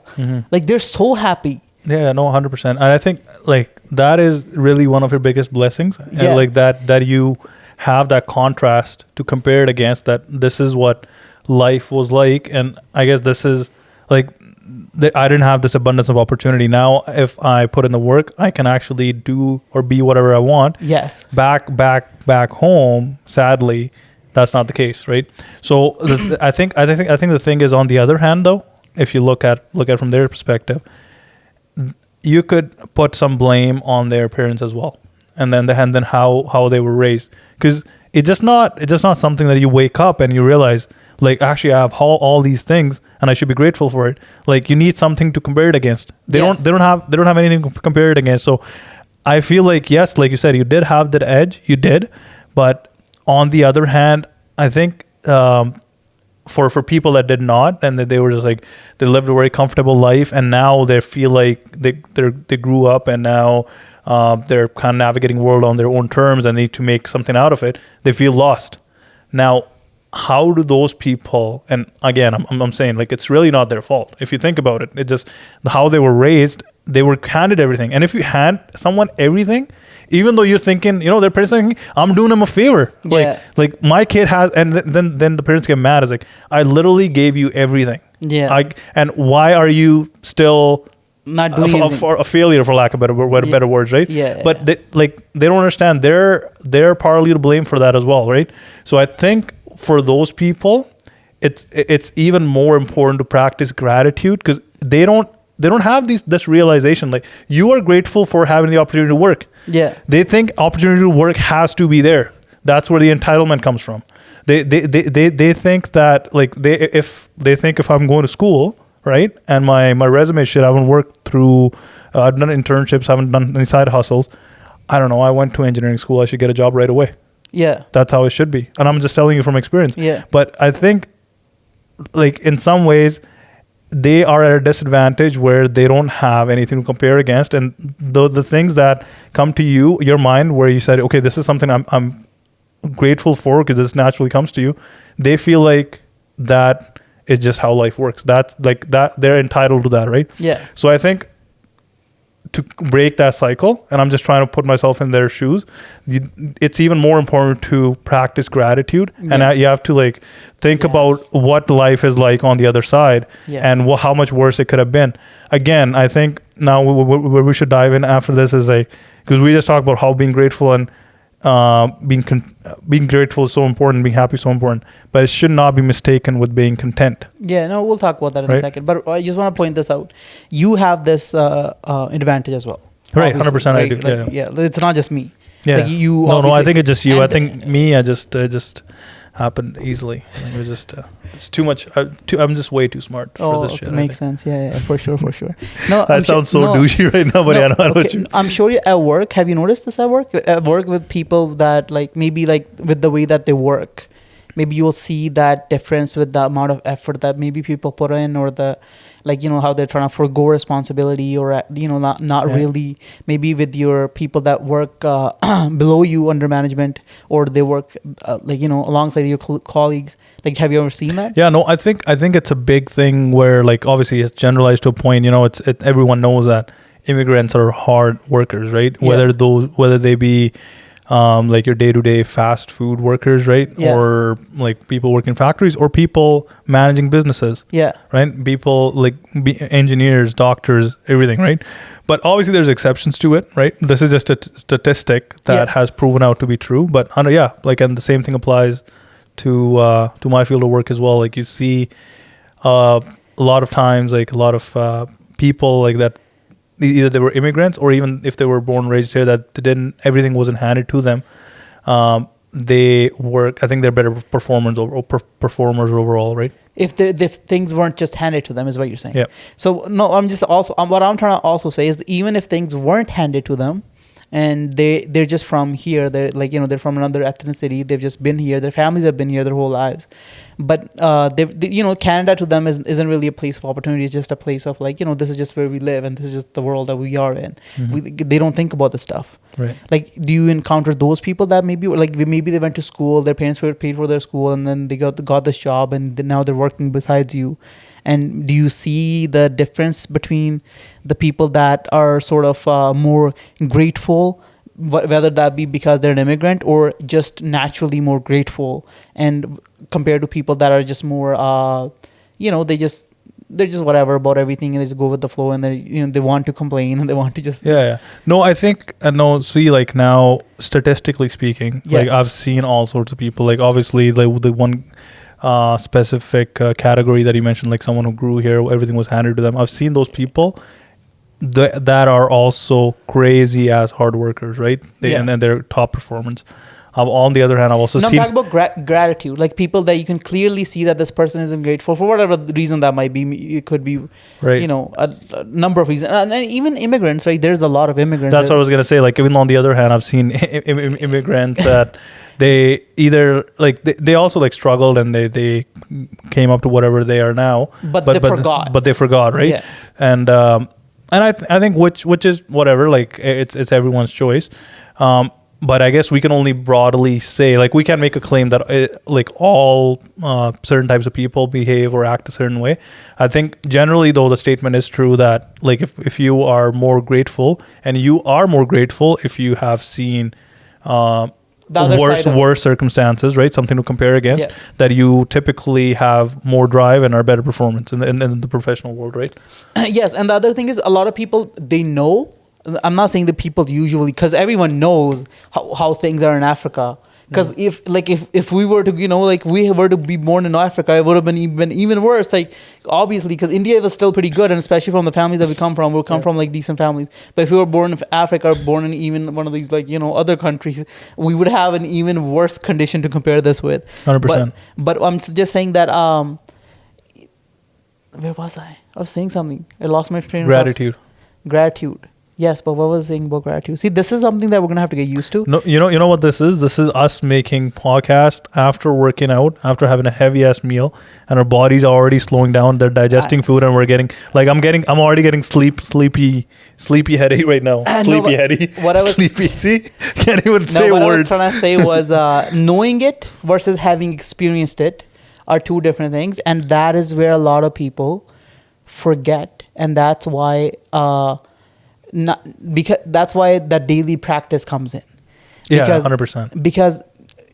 Like they're so happy. Yeah, no, 100%. And I think like that is really one of your biggest blessings. Yeah. And like that you have that contrast to compare it against, that this is what life was like. And I guess this is like, I didn't have this abundance of opportunity. Now, if I put in the work, I can actually do or be whatever I want. Yes. Back home, sadly, that's not the case, right? So I think the thing is, on the other hand, though, if you look at from their perspective, you could put some blame on their parents as well, and then how they were raised, because it's just not something that you wake up and you realize, like, actually I have all these things and I should be grateful for it. Like, you need something to compare it against. They don't have anything to compare it against. So I feel like, yes, like you said, you did have that edge, you did, but on the other hand, I think for people that did not, and that they were just like, they lived a very comfortable life, and now they feel like they grew up, and now they're kind of navigating the world on their own terms and need to make something out of it. They feel lost. Now, how do those people, and again, I'm saying, like, it's really not their fault. If you think about it, it's just how they were raised. They were handed everything. And if you hand someone everything, even though you're thinking, their parents thinking, I'm doing them a favor. Like my kid has, and then the parents get mad. It's like, I literally gave you everything. Yeah. And why are you still not doing anything. a failure, for lack of better words, right? Yeah. But they don't understand. They're partly to blame for that as well, right? So I think for those people, it's even more important to practice gratitude, because they don't have this realization, like, you are grateful for having the opportunity to work. Yeah. They think opportunity to work has to be there. That's where the entitlement comes from. They think that, like, if I'm going to school, right, and my resume shit, I haven't worked through, I've done internships, haven't done any side hustles. I don't know. I went to engineering school. I should get a job right away. Yeah. That's how it should be. And I'm just telling you from experience. Yeah. But I think, like, in some ways, they are at a disadvantage where they don't have anything to compare against. And the things that come to your mind, where you said, okay, this is something I'm grateful for because this naturally comes to you, they feel like that is just how life works. That's like that, they're entitled to that, right? Yeah. So I think to break that cycle, and I'm just trying to put myself in their shoes, it's even more important to practice gratitude. Yeah. And you have to, like, think about what life is like on the other side. Yes. And how much worse it could have been. Again, I think now where we should dive in after this is, like, because we just talked about how being grateful and being grateful is so important, being happy is so important, but it should not be mistaken with being content. Yeah, no, we'll talk about that in a Right. second. But I just want to point this out. You have this advantage as well. Right, Obviously, 100% I do. Like, yeah, it's not just me. Yeah. Like you. No, I obviously- think it's just you. I and- think me, I just happened easily. I think it was just it's too much. I'm just way too smart for Oh, this okay, shit. makes sense. Yeah, for sure. No, That sounds so douchey right now, but no, yeah, I know what okay, you. I'm sure you at work. Have you noticed this at work? At work with people that, like, maybe, like, with the way that they work, maybe you'll see that difference with the amount of effort that maybe people put in, or the, like, how they're trying to forgo responsibility, or not Yeah. really, maybe with your people that work below you under management, or they work alongside your colleagues. Like, have you ever seen that? Yeah, no, I think it's a big thing where, like, obviously it's generalized to a point. Everyone knows that immigrants are hard workers, right? Yeah. Whether they be like your day-to-day fast food workers, right? Yeah. Or like people working in factories, or people managing businesses. Yeah. Right? People like engineers, doctors, everything, right? But obviously there's exceptions to it, right? This is just a statistic that has proven out to be true. But and the same thing applies to my field of work as well. Like, you see a lot of times, like, a lot of people like that, either they were immigrants, or even if they were born and raised here, that everything wasn't handed to them. They work. I think they're better performers overall, right? If things weren't just handed to them, is what you're saying. Yeah. So no, I'm just also what I'm trying to also say is, even if things weren't handed to them, and they're just from here, they're like, they're from another ethnicity, they've just been here, their families have been here their whole lives, but Canada to them isn't really a place of opportunity. It's just a place of, like, this is just where we live, and this is just the world that we are in. Mm-hmm. They don't think about this stuff. Right. Like, do you encounter those people that maybe they went to school, their parents were paid for their school, and then they got this job, and now they're working besides you? And do you see the difference between the people that are sort of more grateful, whether that be because they're an immigrant, or just naturally more grateful, and compared to people that are just more, they're just whatever about everything, and they just go with the flow, and they want to complain, and they want to just No, I think see, like, now statistically speaking, like, I've seen all sorts of people, like, obviously, like, the one specific category that you mentioned, like someone who grew here, everything was handed to them. I've seen those people that are also crazy as hard workers, right? And then they're top performance. On the other hand, I've also seen... I'm talking about gratitude, like people that you can clearly see that this person isn't grateful for whatever reason that might be. It could be, right, a number of reasons. And even immigrants, right? There's a lot of immigrants. That's what I was going to say. Like, even on the other hand, I've seen immigrants that they either, like, they also, like, struggled, and they came up to whatever they are now. But they forgot. But they forgot, right? Yeah. And I think which is whatever, like, it's everyone's choice. But I guess we can only broadly say, like, we can't make a claim that like all certain types of people behave or act a certain way. I think generally, though, the statement is true that, like, if you are more grateful, and you are more grateful if you have seen The other worse side of worse circumstances, right? Something to compare against, Yeah. that you typically have more drive and are better performance in the professional world, right? Yes, and the other thing is a lot of people, they know. I'm not saying that people usually, because everyone knows how things are in Africa. Because if we were to, we were to be born in Africa, it would have been even worse. Like, obviously, because India was still pretty good, and especially from the families that we come from, from like decent families. But if we were born in Africa, or born in even one of these other countries, we would have an even worse condition to compare this with. 100%. But I'm just saying that where was I? I was saying something. I lost my train of thought. Gratitude. Yes, but what was I saying about gratitude? See, this is something that we're gonna have to get used to. No, you know what this is? This is us making podcast after working out, after having a heavy ass meal, and our bodies are already slowing down. They're digesting food, and we're getting I'm already getting sleepy headache right now. Sleepy headache. What I was sleepy. See, can't even say what words. I was trying to say was knowing it versus having experienced it are two different things, and that is where a lot of people forget, and that's why. Because that's why that daily practice comes in. Yeah, 100%. Because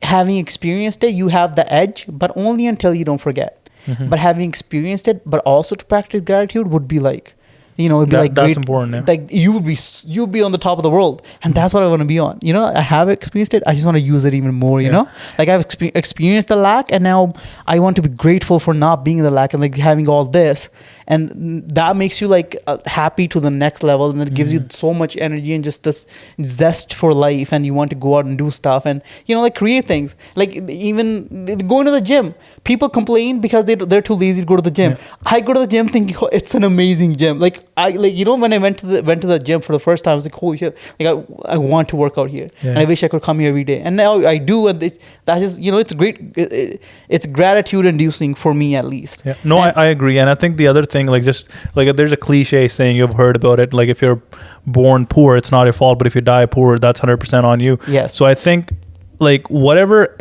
having experienced it, you have the edge, but only until you don't forget. Mm-hmm. But having experienced it, but also to practice gratitude would be like, it'd be that's great, important. Yeah. Like you'd be on the top of the world, and that's what I want to be on. I have experienced it. I just want to use it even more. You know, like I've experienced the lack, and now I want to be grateful for not being in the lack and like having all this. And that makes you like happy to the next level, and it gives you so much energy and just this zest for life, and you want to go out and do stuff and like create things. Like even going to the gym, people complain because they're too lazy to go to the gym. I go to the gym thinking, oh, it's an amazing gym. Like when I went to the gym for the first time, I was like, holy shit! Like I want to work out here, and I wish I could come here every day. And now I do, and that is it's great. It's gratitude inducing for me at least. Yeah. No, I agree, and I think the other thing, there's a cliche saying, you've heard about it, like if you're born poor, it's not your fault, but if you die poor, that's 100% on you. Yes. So I think whatever,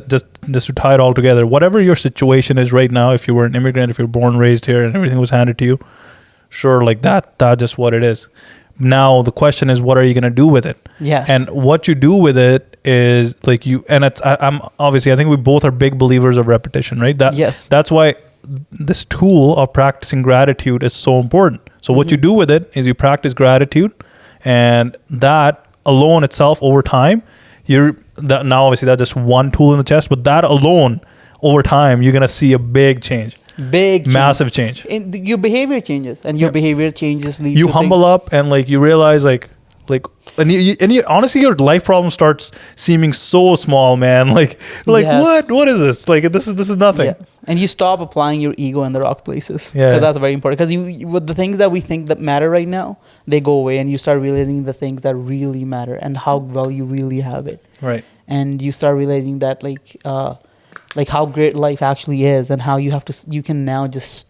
just to tie it all together, whatever your situation is right now, if you were an immigrant, if you're born, raised here, and everything was handed to you, sure, that's just what it is. Now the question is, what are you going to do with it? Yes. And what you do with it is I'm obviously, I think we both are big believers of repetition, right? Yes. That's why this tool of practicing gratitude is so important. So what you do with it is you practice gratitude, and that alone itself over time, now obviously that's just one tool in the chest, but that alone over time, you're going to see a big change. Massive change. Your behavior changes, and your behavior changes. You humble up, and you realize and you honestly, your life problem starts seeming so small, man. Yes. What is this? This is nothing. Yes. And you stop applying your ego in the wrong places. Yeah. Because that's very important. Because with the things that we think that matter right now, they go away, and you start realizing the things that really matter and how well you really have it. Right. And you start realizing that how great life actually is, and how you can now just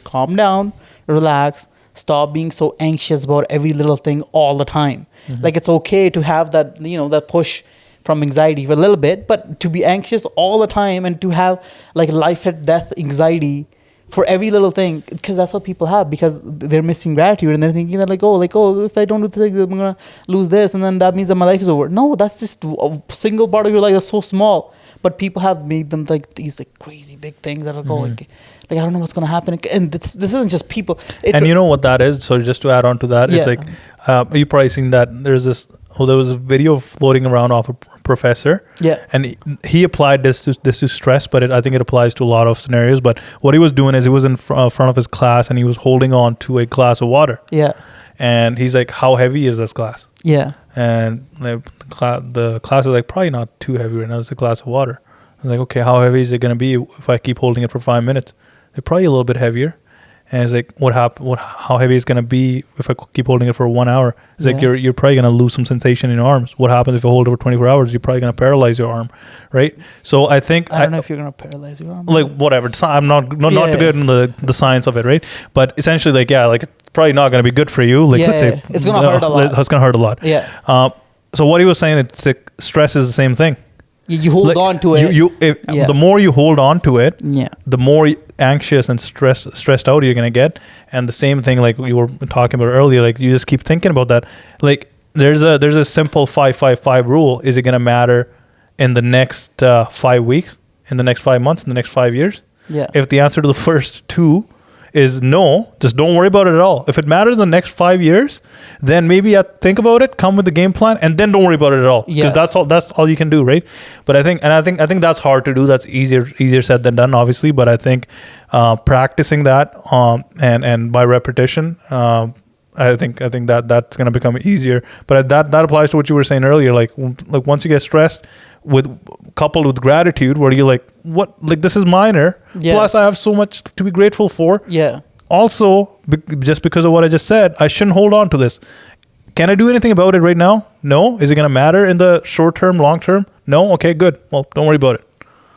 calm down, relax, stop being so anxious about every little thing all the time. Mm-hmm. It's okay to have that, that push from anxiety for a little bit, but to be anxious all the time and to have life and death anxiety for every little thing, because that's what people have, because they're missing gratitude, and they're thinking that if I don't do this, I'm gonna lose this, and then that means that my life is over. No, that's just a single part of your life that's so small. But people have made them these crazy big things that are going I don't know what's gonna happen. And this isn't just people. And you know what that is? So just to add on to that, it's you probably seen that there was a video floating around of a professor. Yeah. And he applied this to stress, but I think it applies to a lot of scenarios. But what he was doing is he was in front of his class, and he was holding on to a glass of water. Yeah. And he's like, how heavy is this glass? Yeah. And the class is probably not too heavy right now. It's a glass of water. I was like, okay, how heavy is it going to be if I keep holding it for 5 minutes? They're probably a little bit heavier. And it's how heavy is going to be if I keep holding it for 1 hour? It's you're probably going to lose some sensation in your arms. What happens if you hold it for 24 hours? You're probably going to paralyze your arm, right? So I think... I don't know if you're going to paralyze your arm. Whatever. I'm not too good in the science of it, right? But essentially, it's probably not going to be good for you. Let's say... It's going to hurt a lot. It's going to hurt a lot. Yeah. So what he was saying, it's stress is the same thing. You hold on to it. The more you hold on to it, the more anxious and stressed out you're gonna get. And the same thing, we were talking about earlier, you just keep thinking about that. There's a simple 5-5-5 rule. Is it gonna matter in the next 5 weeks, in the next 5 months, in the next 5 years? Yeah. If the answer to the first two is no, just don't worry about it at all. If it matters in the next 5 years, then maybe think about it, come with the game plan, and then don't worry about it at all. Because that's all you can do, right? But I think that's hard to do. That's easier said than done, obviously. But I think practicing that and by repetition, I think that's going to become easier. But that applies to what you were saying earlier. Like once you get stressed, coupled with gratitude, where you're like, what? Like, this is minor. Yeah. Plus, I have so much to be grateful for. Yeah. Also, just because of what I just said, I shouldn't hold on to this. Can I do anything about it right now? No. Is it going to matter in the short term, long term? No. Okay, good. Well, don't worry about it.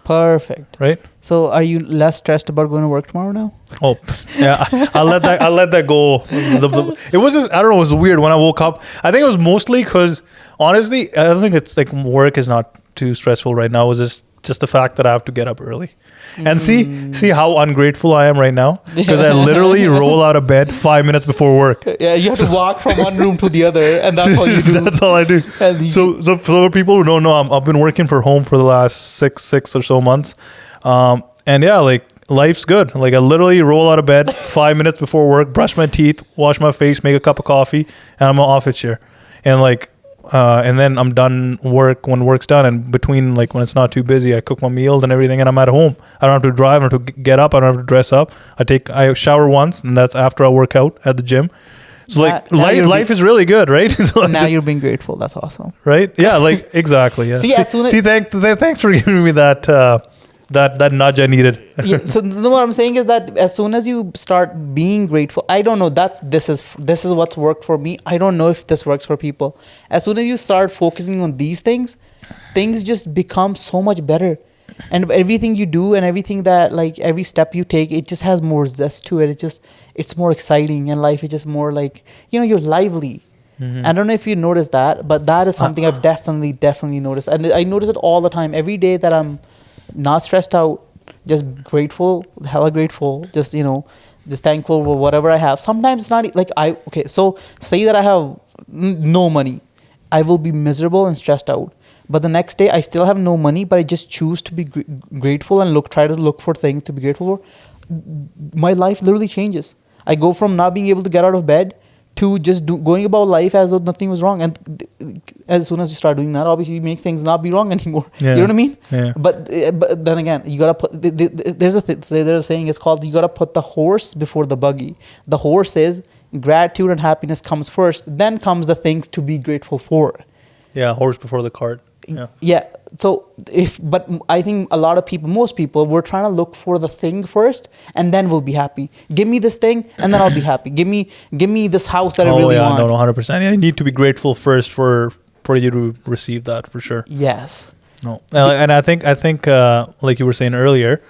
Perfect. Right. So, are you less stressed about going to work tomorrow now? Oh, yeah. I'll let that go. It was just, I don't know. It was weird when I woke up. I think it was mostly because, honestly, I don't think it's like work is not too stressful right now. It was just the fact that I have to get up early. And see how ungrateful I am right now, because I literally roll out of bed 5 minutes before work. Yeah, you have to walk from one room to the other, and that's all you do. That's all I do. So for people who don't know, I've been working from home for the last six or so months, and yeah, like, life's good. Like, I literally roll out of bed 5 minutes before work, brush my teeth, wash my face, make a cup of coffee, and I'm off it here. And like, and then I'm done work when work's done. And between, like, when it's not too busy, I cook my meals and everything, and I'm at home. I don't have to drive. I don't have to get up. I don't have to dress up. I shower once, and that's after I work out at the gym. So life is really good, right? So now you're being grateful. That's awesome. Right? Yeah, like, exactly. Yeah. Thanks for giving me that nudge I needed. Yeah, so what I'm saying is that as soon as you start being grateful, I don't know, this is what's worked for me. I don't know if this works for people. As soon as you start focusing on these things just become so much better. And everything you do and everything that, like, every step you take, it just has more zest to it. It's more exciting, and life is just more like, you're lively. Mm-hmm. I don't know if you noticed that, but that is something I've definitely noticed. And I notice it all the time. Every day that I'm not stressed out, just grateful, hella grateful, just thankful for whatever I have. Sometimes it's not like so say that I have no money, I will be miserable and stressed out. But the next day I still have no money, but I just choose to be grateful and try to look for things to be grateful for. My life literally changes. I go from not being able to get out of bed to just going about life as though nothing was wrong. And as soon as you start doing that, obviously you make things not be wrong anymore. Yeah. You know what I mean? Yeah. But then again, you gotta put. There's a saying. It's called, you gotta put the horse before the buggy. The horse is gratitude and happiness comes first. Then comes the things to be grateful for. Yeah, horse before the cart. Yeah. Yeah. So but I think most people, we're trying to look for the thing first, and then we'll be happy. Give me this thing, and then I'll be happy. Give me this house that I really want. No, 100%. Yeah, you need to be grateful first for you to receive that, for sure. Yes. No, and I think like you were saying earlier,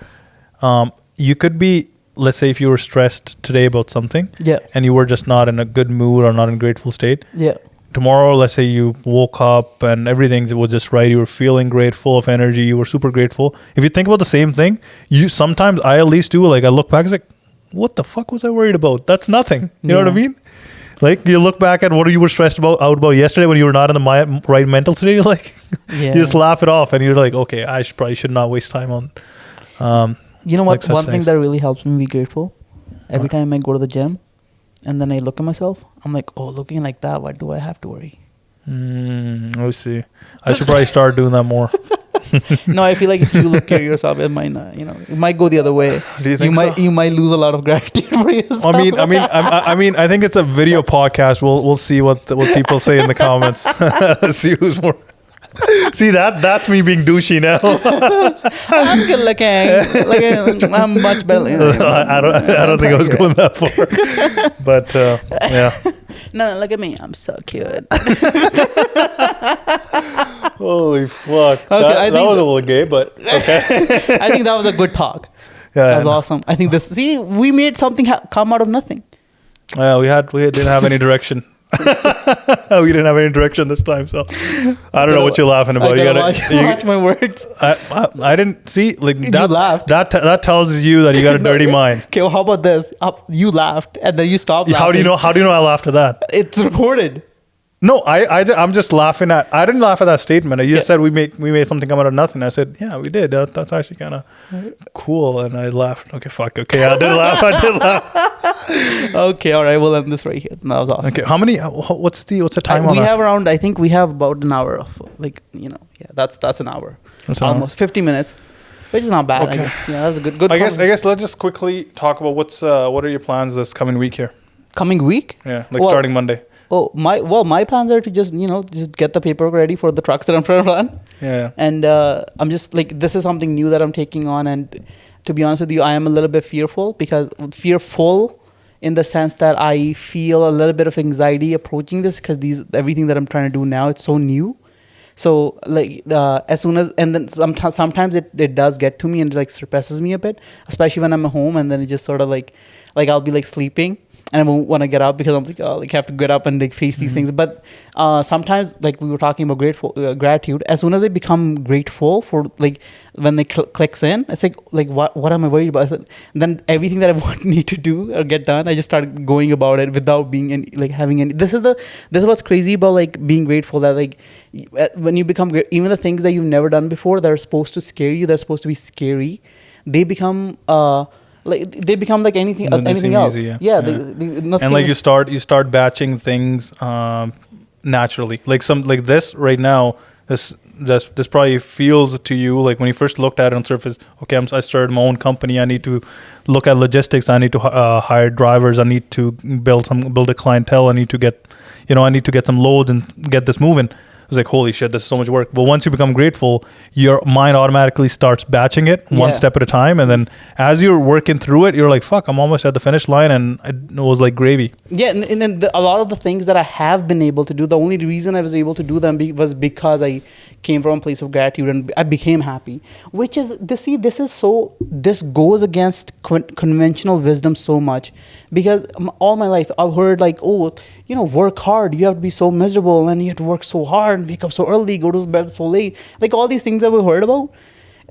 you could be, let's say, if you were stressed today about something, yeah, and you were just not in a good mood or not in a grateful state, yeah. Tomorrow, let's say you woke up and everything was just right. You were feeling great, full of energy. You were super grateful. If you think about the same thing, sometimes I at least do. Like, I look back, it's like, what the fuck was I worried about? That's nothing. You know what I mean? Like, you look back at what you were stressed out about yesterday when you were not in the right mental state. You're like, you just laugh it off, and you're like, okay, I should not waste time on. You know what? One thing that really helps me be grateful, every time I go to the gym, and then I look at myself, I'm like, oh, looking like that, why do I have to worry? I see. I should probably start doing that more. No, I feel like if you look at yourself, it might not, it might go the other way. Do you think you might lose a lot of gratitude for yourself. I think it's a video podcast. We'll see what people say in the comments. See who's more. See, that's me being douchey now. I'm good looking. I'm much better. I don't think I was going that far. But yeah. No, look at me. I'm so cute. Holy fuck. Okay, that was a little gay, but okay. I think that was a good talk. Yeah, that was awesome. I think we made something come out of nothing. Yeah, we didn't have any direction. We didn't have any direction this time, so I don't know what you're laughing about. You gotta watch my words. I didn't see, like, that. You laughed. That tells you that you got a dirty mind. Okay, well, how about this? You laughed and then you stopped laughing. How do you know I laughed at that? It's recorded. No, I'm just laughing at. I didn't laugh at that statement. You just said we made something come out of nothing. I said, yeah, we did. That's actually kind of cool. And I laughed. Okay, fuck. Okay, I did laugh. Okay, all right. We'll end this right here. That was awesome. Okay, how many? What's the time? We have around. I think we have about an hour of that's an hour. That's almost 50 minutes, which is not bad. Okay. Yeah, that's a good. I guess let's just quickly talk about what are your plans this coming week here? Coming week? Yeah, starting Monday. Oh, my plans are to just get the paperwork ready for the trucks that I'm trying to run. Yeah. And I'm just like, this is something new that I'm taking on, and to be honest with you, I am a little bit fearful in the sense that I feel a little bit of anxiety approaching this because everything that I'm trying to do now, it's so new. So like as soon as, and then sometimes it does get to me and it like suppresses me a bit, especially when I'm at home, and then it just sort of like I'll be like sleeping and I won't want to get up because I'm like, oh, like I have to get up and like face these things. But sometimes, like we were talking about gratitude, as soon as I become grateful for like when they clicks in, it's like what am I worried about? Then everything that I need to do or get done, I just start going about it without being having any. This is what's crazy about like being grateful, that like when you become great, even the things that you've never done before that are supposed to scare you, they're supposed to be scary, they become like anything else. Easy, Nothing. And like you start batching things naturally. Like this right now, this probably feels to you like when you first looked at it on surface. Okay, I started my own company. I need to look at logistics. I need to hire drivers. I need to build a clientele. I need to get some loads and get this moving. It's like, holy shit, this is so much work. But once you become grateful, your mind automatically starts batching it one step at a time. And then as you're working through it, you're like, fuck, I'm almost at the finish line. And it was like gravy. Yeah. And then a lot of the things that I have been able to do, the only reason I was able to do them was because I came from a place of gratitude and I became happy. Which is, this goes against conventional wisdom so much. Because all my life, I've heard like, oh, work hard. You have to be so miserable and you have to work so hard and wake up so early, go to bed so late. Like all these things that we've heard about.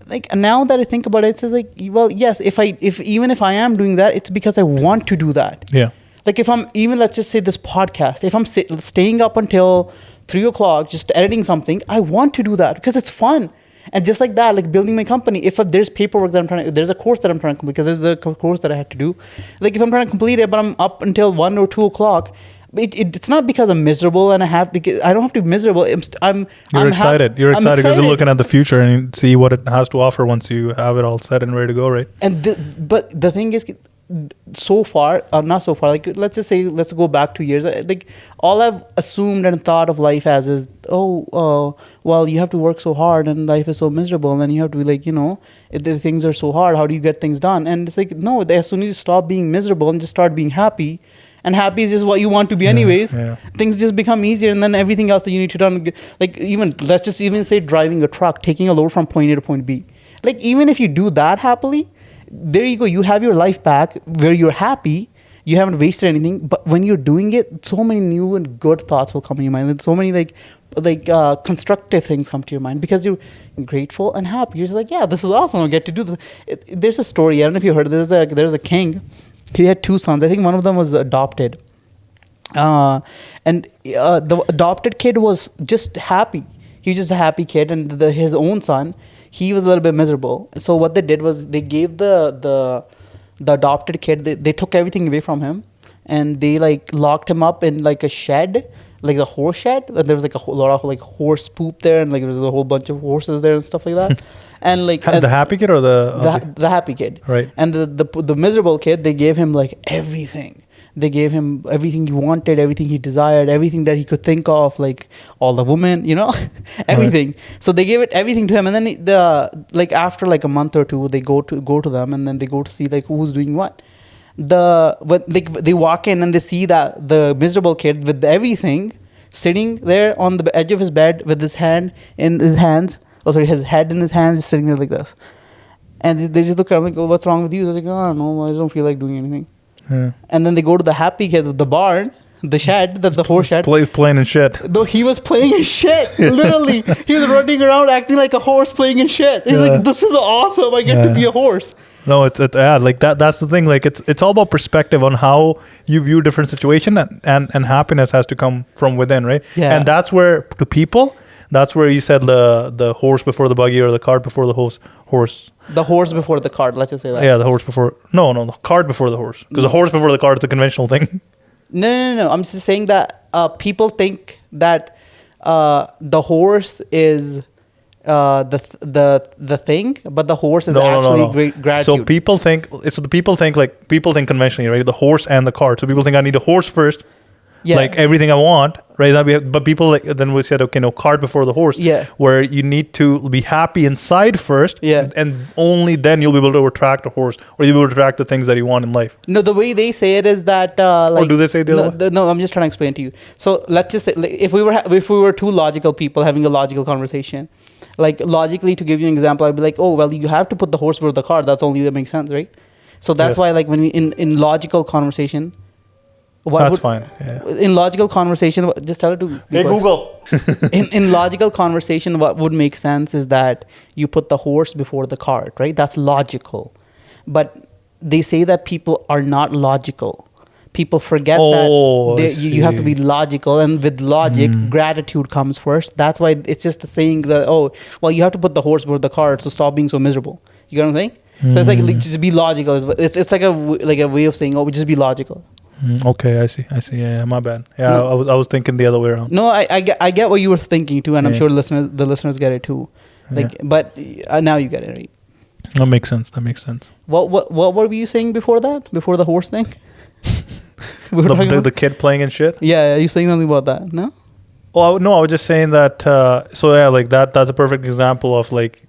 Like now that I think about it, it's just like, well, yes, even if I am doing that, it's because I want to do that. Yeah. Like if I'm even, let's just say this podcast, if I'm staying up until 3:00 just editing something, I want to do that because it's fun. And just like that, like building my company, if there's paperwork that there's a course that I'm trying to complete, because there's the course that I had to do. Like if I'm trying to complete it, but I'm up until 1 or 2 o'clock, it's not because I'm miserable and I don't have to be miserable. You're excited because you're looking at the future and you see what it has to offer once you have it all set and ready to go, right? And but the thing is, so far, not so far, like let's go back 2 years. Like all I've assumed and thought of life as is, well, you have to work so hard and life is so miserable, and then you have to be like, the things are so hard, how do you get things done? And it's like, no, as soon as you stop being miserable and just start being happy, and happy is just what you want to be anyways, things just become easier, and then everything else that you need to do, like let's just say driving a truck, taking a load from point A to point B. Like even if you do that happily, there you go. You have your life back where you're happy. You haven't wasted anything. But when you're doing it, so many new and good thoughts will come in your mind. And so many like constructive things come to your mind because you're grateful and happy. You're just like, yeah, this is awesome. I'll get to do this. There's a story. I don't know if you heard. There's a king. He had 2 sons. I think one of them was adopted. And the adopted kid was just happy. He was just a happy kid. And his own son, he was a little bit miserable. So what they did was they gave the adopted kid, they took everything away from him, and they like locked him up in like a shed, like the horse shed. And there was like a whole lot of like horse poop there, and like there was a whole bunch of horses there and stuff like that. And like the happy kid or the happy kid, right? And the miserable kid, they gave him like everything. They gave him everything he wanted, everything he desired, everything that he could think of, like all the women, everything. Right. So they gave it everything to him, and then after like a month or two, they go to them, and then they go to see like who's doing what. They walk in and they see that the miserable kid with everything sitting there on the edge of his bed with his head in his hands, just sitting there like this. And they just look at him like, oh, what's wrong with you? They're like, oh, I don't know, I just don't feel like doing anything. Yeah. And then they go to the happy kid with the barn, the shed, the horse shed. Playing in shit. Though he was playing in shit, literally. He was running around acting like a horse playing in shit. He's like, this is awesome. I get to be a horse. No, it's like that. That's the thing. Like it's all about perspective on how you view different situation, and happiness has to come from within, right? Yeah. And that's where to people, that's where you said the horse before the buggy or the cart before the horse. The horse before the cart. Let's just say that. Yeah, the horse before. No, the cart before the horse. Because the horse before the cart is the conventional thing. No. I'm just saying that people think that the horse is the thing, but the horse is actually gratitude. So people think conventionally, right? The horse and the cart. So people think I need a horse first, like everything I want, right? But people then we said, okay, no, cart before the horse. Yeah. Where you need to be happy inside first, and only then you'll be able to attract a horse, or you'll be able to attract the things that you want in life. No, the way they say it is that or do they say the other way? No, I'm just trying to explain to you. So let's just say, like, if we were two logical people having a logical conversation, like logically, to give you an example, I'd be like, oh well, you have to put the horse before the cart. That makes sense, right? So that's why, like, when we in logical conversation. Fine. Yeah. In logical conversation, just tell it to Hey Google. in logical conversation, what would make sense is that you put the horse before the cart, right? That's logical. But they say that people are not logical. People forget that you have to be logical, and with logic, gratitude comes first. That's why it's just a saying that, oh, well, you have to put the horse before the cart, so stop being so miserable. You get what I'm saying? So it's like just be logical. It's like a way of saying, oh, just be logical. Okay, I see. Yeah, my bad. Yeah, no. I was thinking the other way around. No, I get what you were thinking too, and I'm sure the listeners get it too. Like, but now you get it, right? That makes sense. What were you saying before that? Before the horse thing? the kid playing and shit. Yeah, you saying something about that? No. Oh no, I was just saying that. Like that. That's a perfect example of like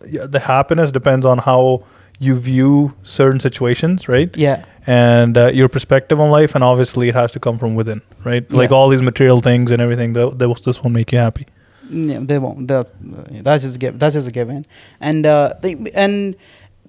the happiness depends on how you view certain situations, right? Yeah. And your perspective on life, and obviously it has to come from within, right? Like all these material things and everything, this won't make you happy. Yeah, they won't. That's just a given. And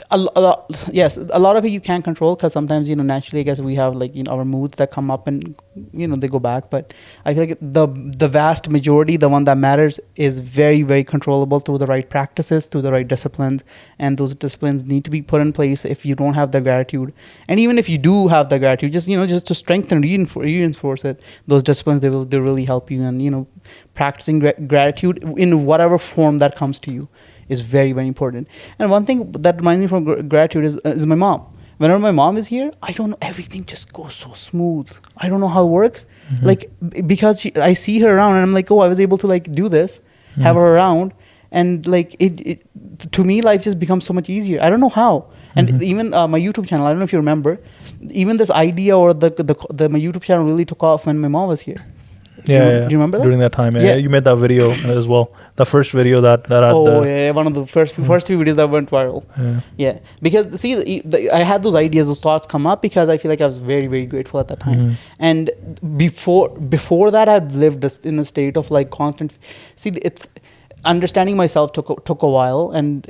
a lot of it you can't control, because sometimes, naturally, I guess we have like, our moods that come up and they go back. But I feel like the vast majority, the one that matters, is very, very controllable through the right practices, through the right disciplines, and those disciplines need to be put in place if you don't have the gratitude. And even if you do have the gratitude, just to strengthen, reinforce it, those disciplines, they really help you. And practicing gratitude in whatever form that comes to you is very, very important. And one thing that reminds me from gratitude is my mom. Whenever my mom is here, I don't know, everything just goes so smooth. I don't know how it works. Like, because I see her around and I'm like, oh, I was able to like do this, have her around, and like it to me, life just becomes so much easier. I don't know how. And even my YouTube channel, I don't know if you remember, even this idea or the my YouTube channel really took off when my mom was here. Do you remember that? During that time, you made that video as well. The first video that had one of the first few videos that went viral. Yeah, because see, I had those ideas, those thoughts come up because I feel like I was very, very grateful at that time. And before that, I've lived in a state of like constant. See, it's understanding myself took a while, and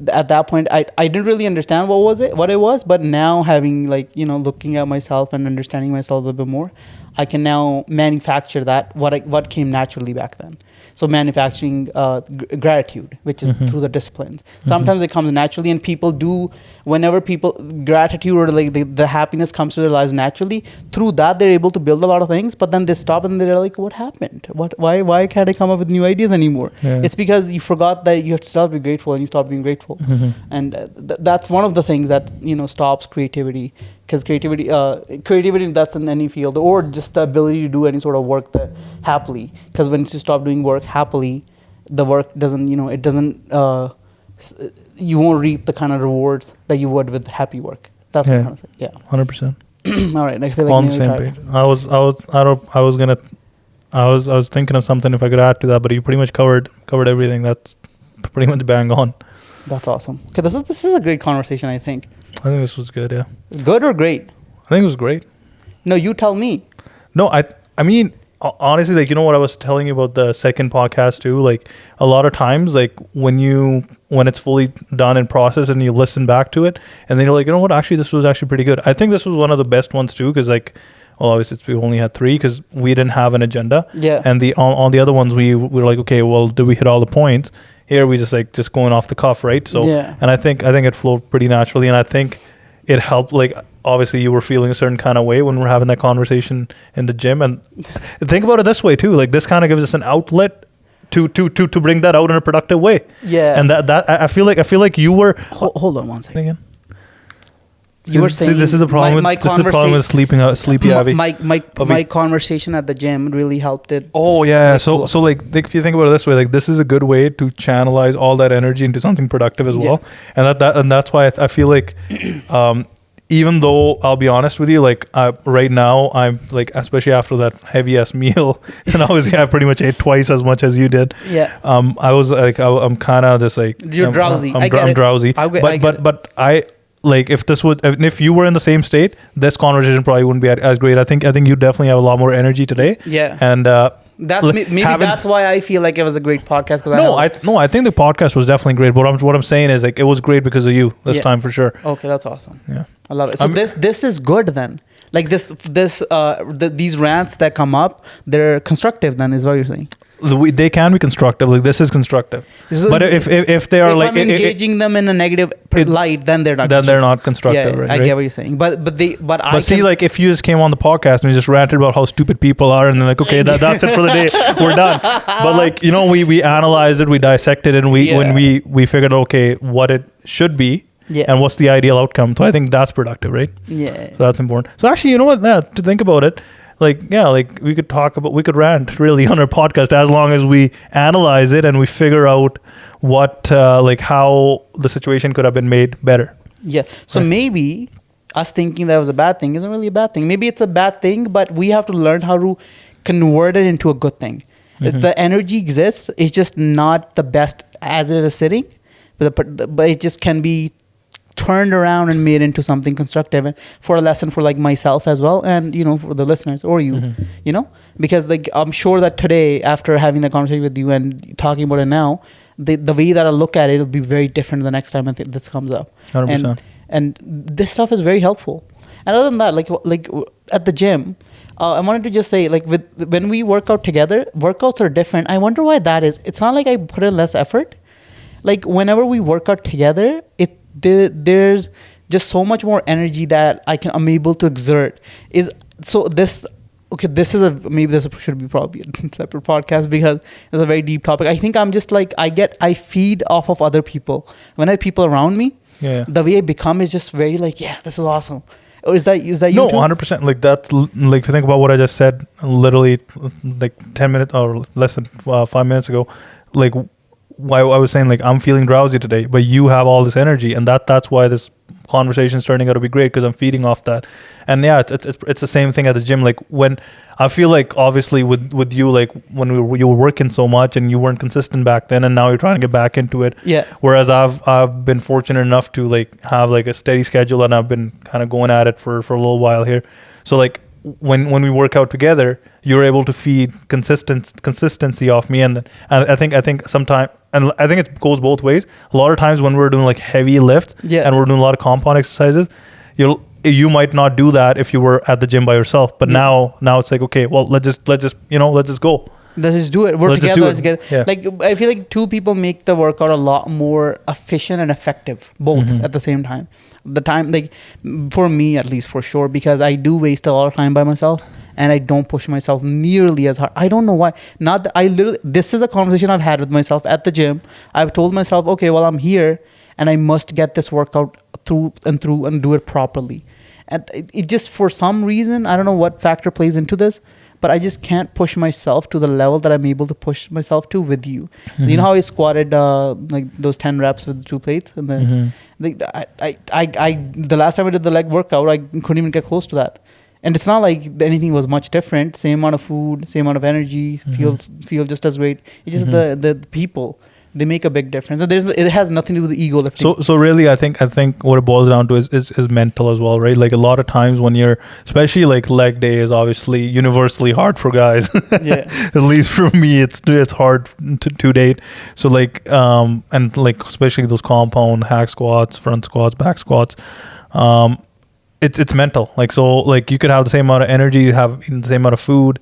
at that point, I didn't really understand what it was. But now, having like looking at myself and understanding myself a little bit more, I can now manufacture that what came naturally back then. So manufacturing gratitude, which is through the disciplines. Sometimes it comes naturally, and people do, whenever gratitude or like the happiness comes to their lives naturally, through that they're able to build a lot of things, but then they stop and they're like, what happened? Why can't I come up with new ideas anymore? It's because you forgot that you have to start being grateful and you stop being grateful. And that's one of the things that, stops creativity. Because creativity, that's in any field, or just the ability to do any sort of work happily. Because when you stop doing work happily, the work doesn't, you won't reap the kind of rewards that you would with happy work. That's what I'm trying to say. Yeah, 100%. All right, I feel like on the same page. I was thinking of something if I could add to that, but you pretty much covered everything. That's pretty much bang on. That's awesome. Okay, this is a great conversation, I think. I think this was good, yeah. Good or great? I think it was great. No, you tell me. No, I mean, honestly, like, what I was telling you about the second podcast too, like a lot of times, like when it's fully done and processed and you listen back to it, and then you're like, what, actually, this was actually pretty good. I think this was one of the best ones too, because like, well, obviously we only had 3 because we didn't have an agenda. Yeah. And on the other ones, we were like, okay, well, did we hit all the points? Here we just going off the cuff, right? So, Yeah. and I think it flowed pretty naturally, and I think it helped. Like, obviously, you were feeling a certain kind of way when we're having that conversation in the gym, and think about it this way too. Like, this kind of gives us an outlet to bring that out in a productive way. Yeah. And that I feel like you were. Hold on one second. Again. You were saying this is the problem. This is the problem with sleepy Avi. My conversation at the gym really helped it. Oh yeah. So like if you think about it this way, like this is a good way to channelize all that energy into something productive as well. And that's why I feel like, even though I'll be honest with you, like right now I'm like, especially after that heavy ass meal, and obviously I pretty much ate twice as much as you did. Yeah. I was like I'm kind of just like You're drowsy. I'm drowsy. But I. Like if you were in the same state, this conversation probably wouldn't be as great. I think you definitely have a lot more energy today. Yeah. And that's why I feel like it was a great podcast. I think the podcast was definitely great. But what I'm saying is like it was great because of you this time for sure. Okay, that's awesome. Yeah, I love it. So this is good then. Like these rants that come up, they're constructive. Then is what you're saying. They can be constructive. Like this is constructive. So but if they are like I'm engaging them in a negative light, then they're not. Then they're not constructive. Yeah, right, I get what you're saying. But see, like if you just came on the podcast and you just ranted about how stupid people are, and then like, okay, that's it for the day, we're done. But like we analyzed it, we dissected it, and we figured out, okay, what it should be. Yeah. And what's the ideal outcome? So I think that's productive, right? Yeah. So that's important. So actually, you know what? Yeah, to think about it, like we could rant really on our podcast as long as we analyze it and we figure out what how the situation could have been made better. Yeah. So maybe us thinking that was a bad thing isn't really a bad thing. Maybe it's a bad thing, but we have to learn how to convert it into a good thing. Mm-hmm. The energy exists. It's just not the best as it is sitting, but it just can be turned around and made into something constructive, and for a lesson for like myself as well, and for the listeners or you, because like I'm sure that today, after having the conversation with you and talking about it now, the way that I look at it will be very different the next time this comes up. 100%. And this stuff is very helpful. And other than that, like at the gym, I wanted to just say, like when we work out together, workouts are different. I wonder why that is. It's not like I put in less effort. Like whenever we work out together, there's just so much more energy that I'm able to exert. This should be probably a separate podcast because it's a very deep topic. I think I'm just like I feed off of other people. When I have people around me, the way I become is just very like, yeah, this is awesome. Or is that you? No, 100%. Like that's like if you think about what I just said, literally like 10 minutes or less than 5 minutes ago, like. Why I was saying like I'm feeling drowsy today, but you have all this energy, and that's why this conversation is turning out to be great because I'm feeding off that. And yeah, it's the same thing at the gym. Like when I feel like obviously with you, like when you were working so much and you weren't consistent back then, and now you're trying to get back into it. Yeah. Whereas I've been fortunate enough to like have like a steady schedule, and I've been kind of going at it for a little while here. So like when we work out together, you're able to feed consistency off me, and I think sometimes, and I think it goes both ways. A lot of times when we're doing like heavy lift and we're doing a lot of compound exercises, you might not do that if you were at the gym by yourself. But now it's like, okay, well let's just go. Let's just do it. We're together. Let's get it. Yeah. Like I feel like two people make the workout a lot more efficient and effective, both at the same time. The time, like for me at least, for sure, because I do waste a lot of time by myself and I don't push myself nearly as hard. I don't know why. Not that this is a conversation I've had with myself at the gym. I've told myself, okay, well I'm here and I must get this workout through and do it properly. And it just, for some reason, I don't know what factor plays into this, but I just can't push myself to the level that I'm able to push myself to with you. Mm-hmm. You know how I squatted like those 10 reps with the 2 plates, and then the last time I did the leg workout, I couldn't even get close to that. And it's not like anything was much different. Same amount of food, same amount of energy, feel just as great. It's just the people. They make a big difference. And it has nothing to do with the ego lifting. So really, I think what it boils down to is mental as well, right? Like a lot of times when you're, especially like leg day is obviously universally hard for guys. Yeah. At least for me, it's hard to date. So like, and like especially those compound hack squats, front squats, back squats, it's mental. Like, so like you could have the same amount of energy, you have the same amount of food.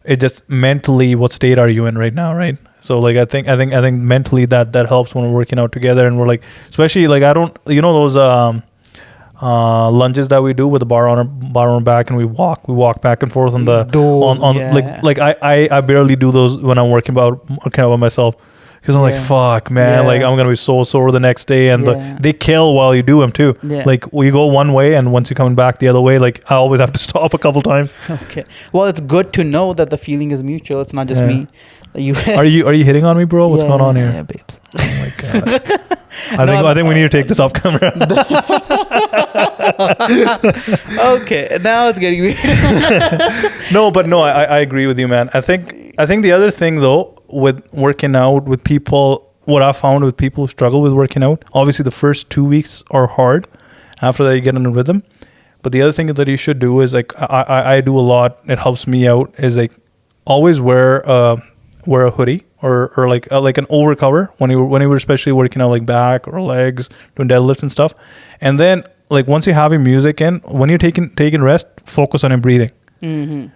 it just mentally, what state are you in right now, right? So like I think mentally that helps when we're working out together, and we're like, especially like I don't, you know, those lunges that we do with the bar on our back, and we walk back and forth on the like I barely do those when I'm working out by myself, because I'm like, fuck man, like I'm gonna be so sore the next day, and they kill while you do them too. Like you go one way, and once you're coming back the other way, like I always have to stop a couple times. Okay, well, it's good to know that the feeling is mutual. It's not just me. You are you hitting on me, bro? What's going on here? Yeah, babes. Oh my god. I think we need to take this off camera. Okay, now it's getting weird. No, I agree with you, man. I think the other thing though with working out with people, what I found with people who struggle with working out, obviously the first 2 weeks are hard. After that, you get in a rhythm. But the other thing that you should do is like I do a lot. It helps me out. Is like always wear a hoodie or like an over cover when you were especially working out like back or legs, doing deadlifts and stuff. And then like once you have your music in, when you're taking rest, focus on your breathing.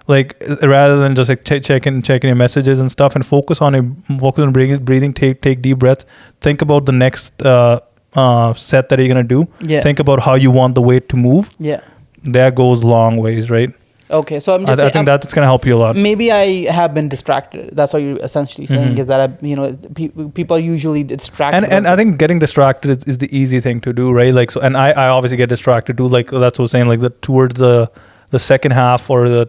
Like rather than just like checking your messages and stuff, and focus on breathing. Take deep breaths. Think about the next set that you're gonna do. Think about how you want the weight to move. That goes long ways, right? Okay, so I'm just I think that's going to help you a lot. Maybe I have been distracted. That's what you're essentially saying, is that people are usually distracted. And I think getting distracted is the easy thing to do, right? Like so, and I obviously get distracted too. Like that's what I was saying. Like towards the second half or the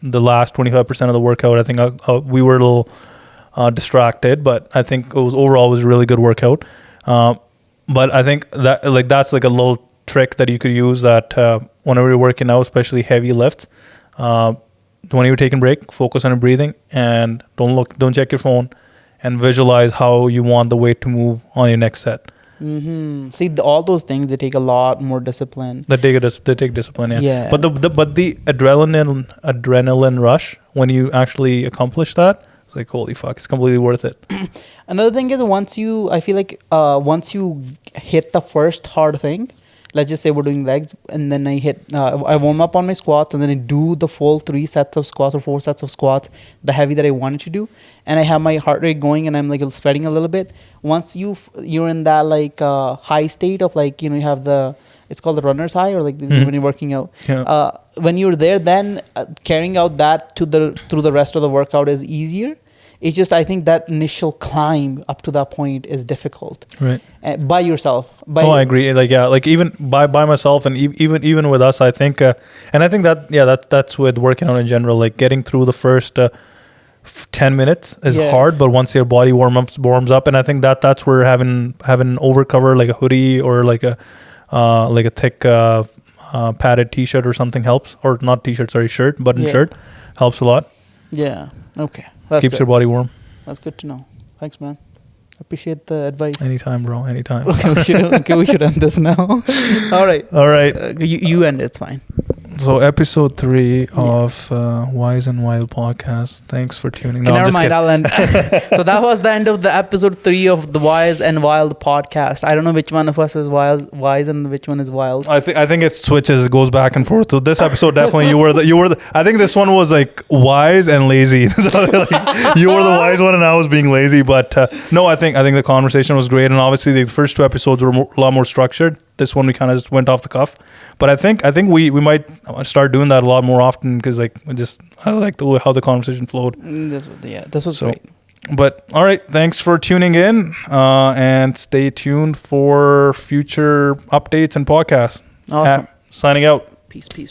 last 25% of the workout, I think we were a little distracted, but I think it was overall a really good workout. But I think that like that's like a little trick that you could use that whenever you're working out, especially heavy lifts. When you're taking a break, focus on your breathing and don't check your phone, and visualize how you want the weight to move on your next set. See, all those things, they take a lot more discipline. They take discipline, yeah. But the adrenaline rush when you actually accomplish that, it's like holy fuck, it's completely worth it. Another thing is once you hit the first hard thing. Let's just say we're doing legs, and then I warm up on my squats, and then I do the full 3 sets of squats or 4 sets of squats, the heavy that I wanted to do, and I have my heart rate going, and I'm like sweating a little bit. Once you're in that like high state of like, you have it's called the runner's high, or like when you're working out. When you're there, then carrying out that through the rest of the workout is easier. It's just, I think that initial climb up to that point is difficult. Right. By yourself. I agree. Like, yeah, like even by myself, and even with us, I think, and I think that's with working out in general, like getting through the first 10 minutes is hard, but once your body warms up, and I think that's where having an overcover, like a hoodie or like a thick padded t-shirt or something helps, or not t-shirt, sorry, button shirt helps a lot. Yeah. Okay. Keeps your body warm. That's good to know. Thanks, man. Appreciate the advice. Anytime, bro. Anytime. Okay, we should end this now. All right. You end it. It's fine. So episode 3 of Wise and Wild podcast. Thanks for tuning. No, never mind. I'll end. So that was the end of the episode 3 of the Wise and Wild podcast. I don't know which one of us is wise and which one is wild. I think it switches. It goes back and forth. So this episode definitely you were the. I think this one was like wise and lazy. So like, you were the wise one and I was being lazy. But no, I think the conversation was great, and obviously the first 2 episodes were a lot more structured. This one we kind of just went off the cuff, but I think we might start doing that a lot more often, because like I like how the conversation flowed. This was great. But all right, thanks for tuning in, and stay tuned for future updates and podcasts. Awesome. Signing out. Peace.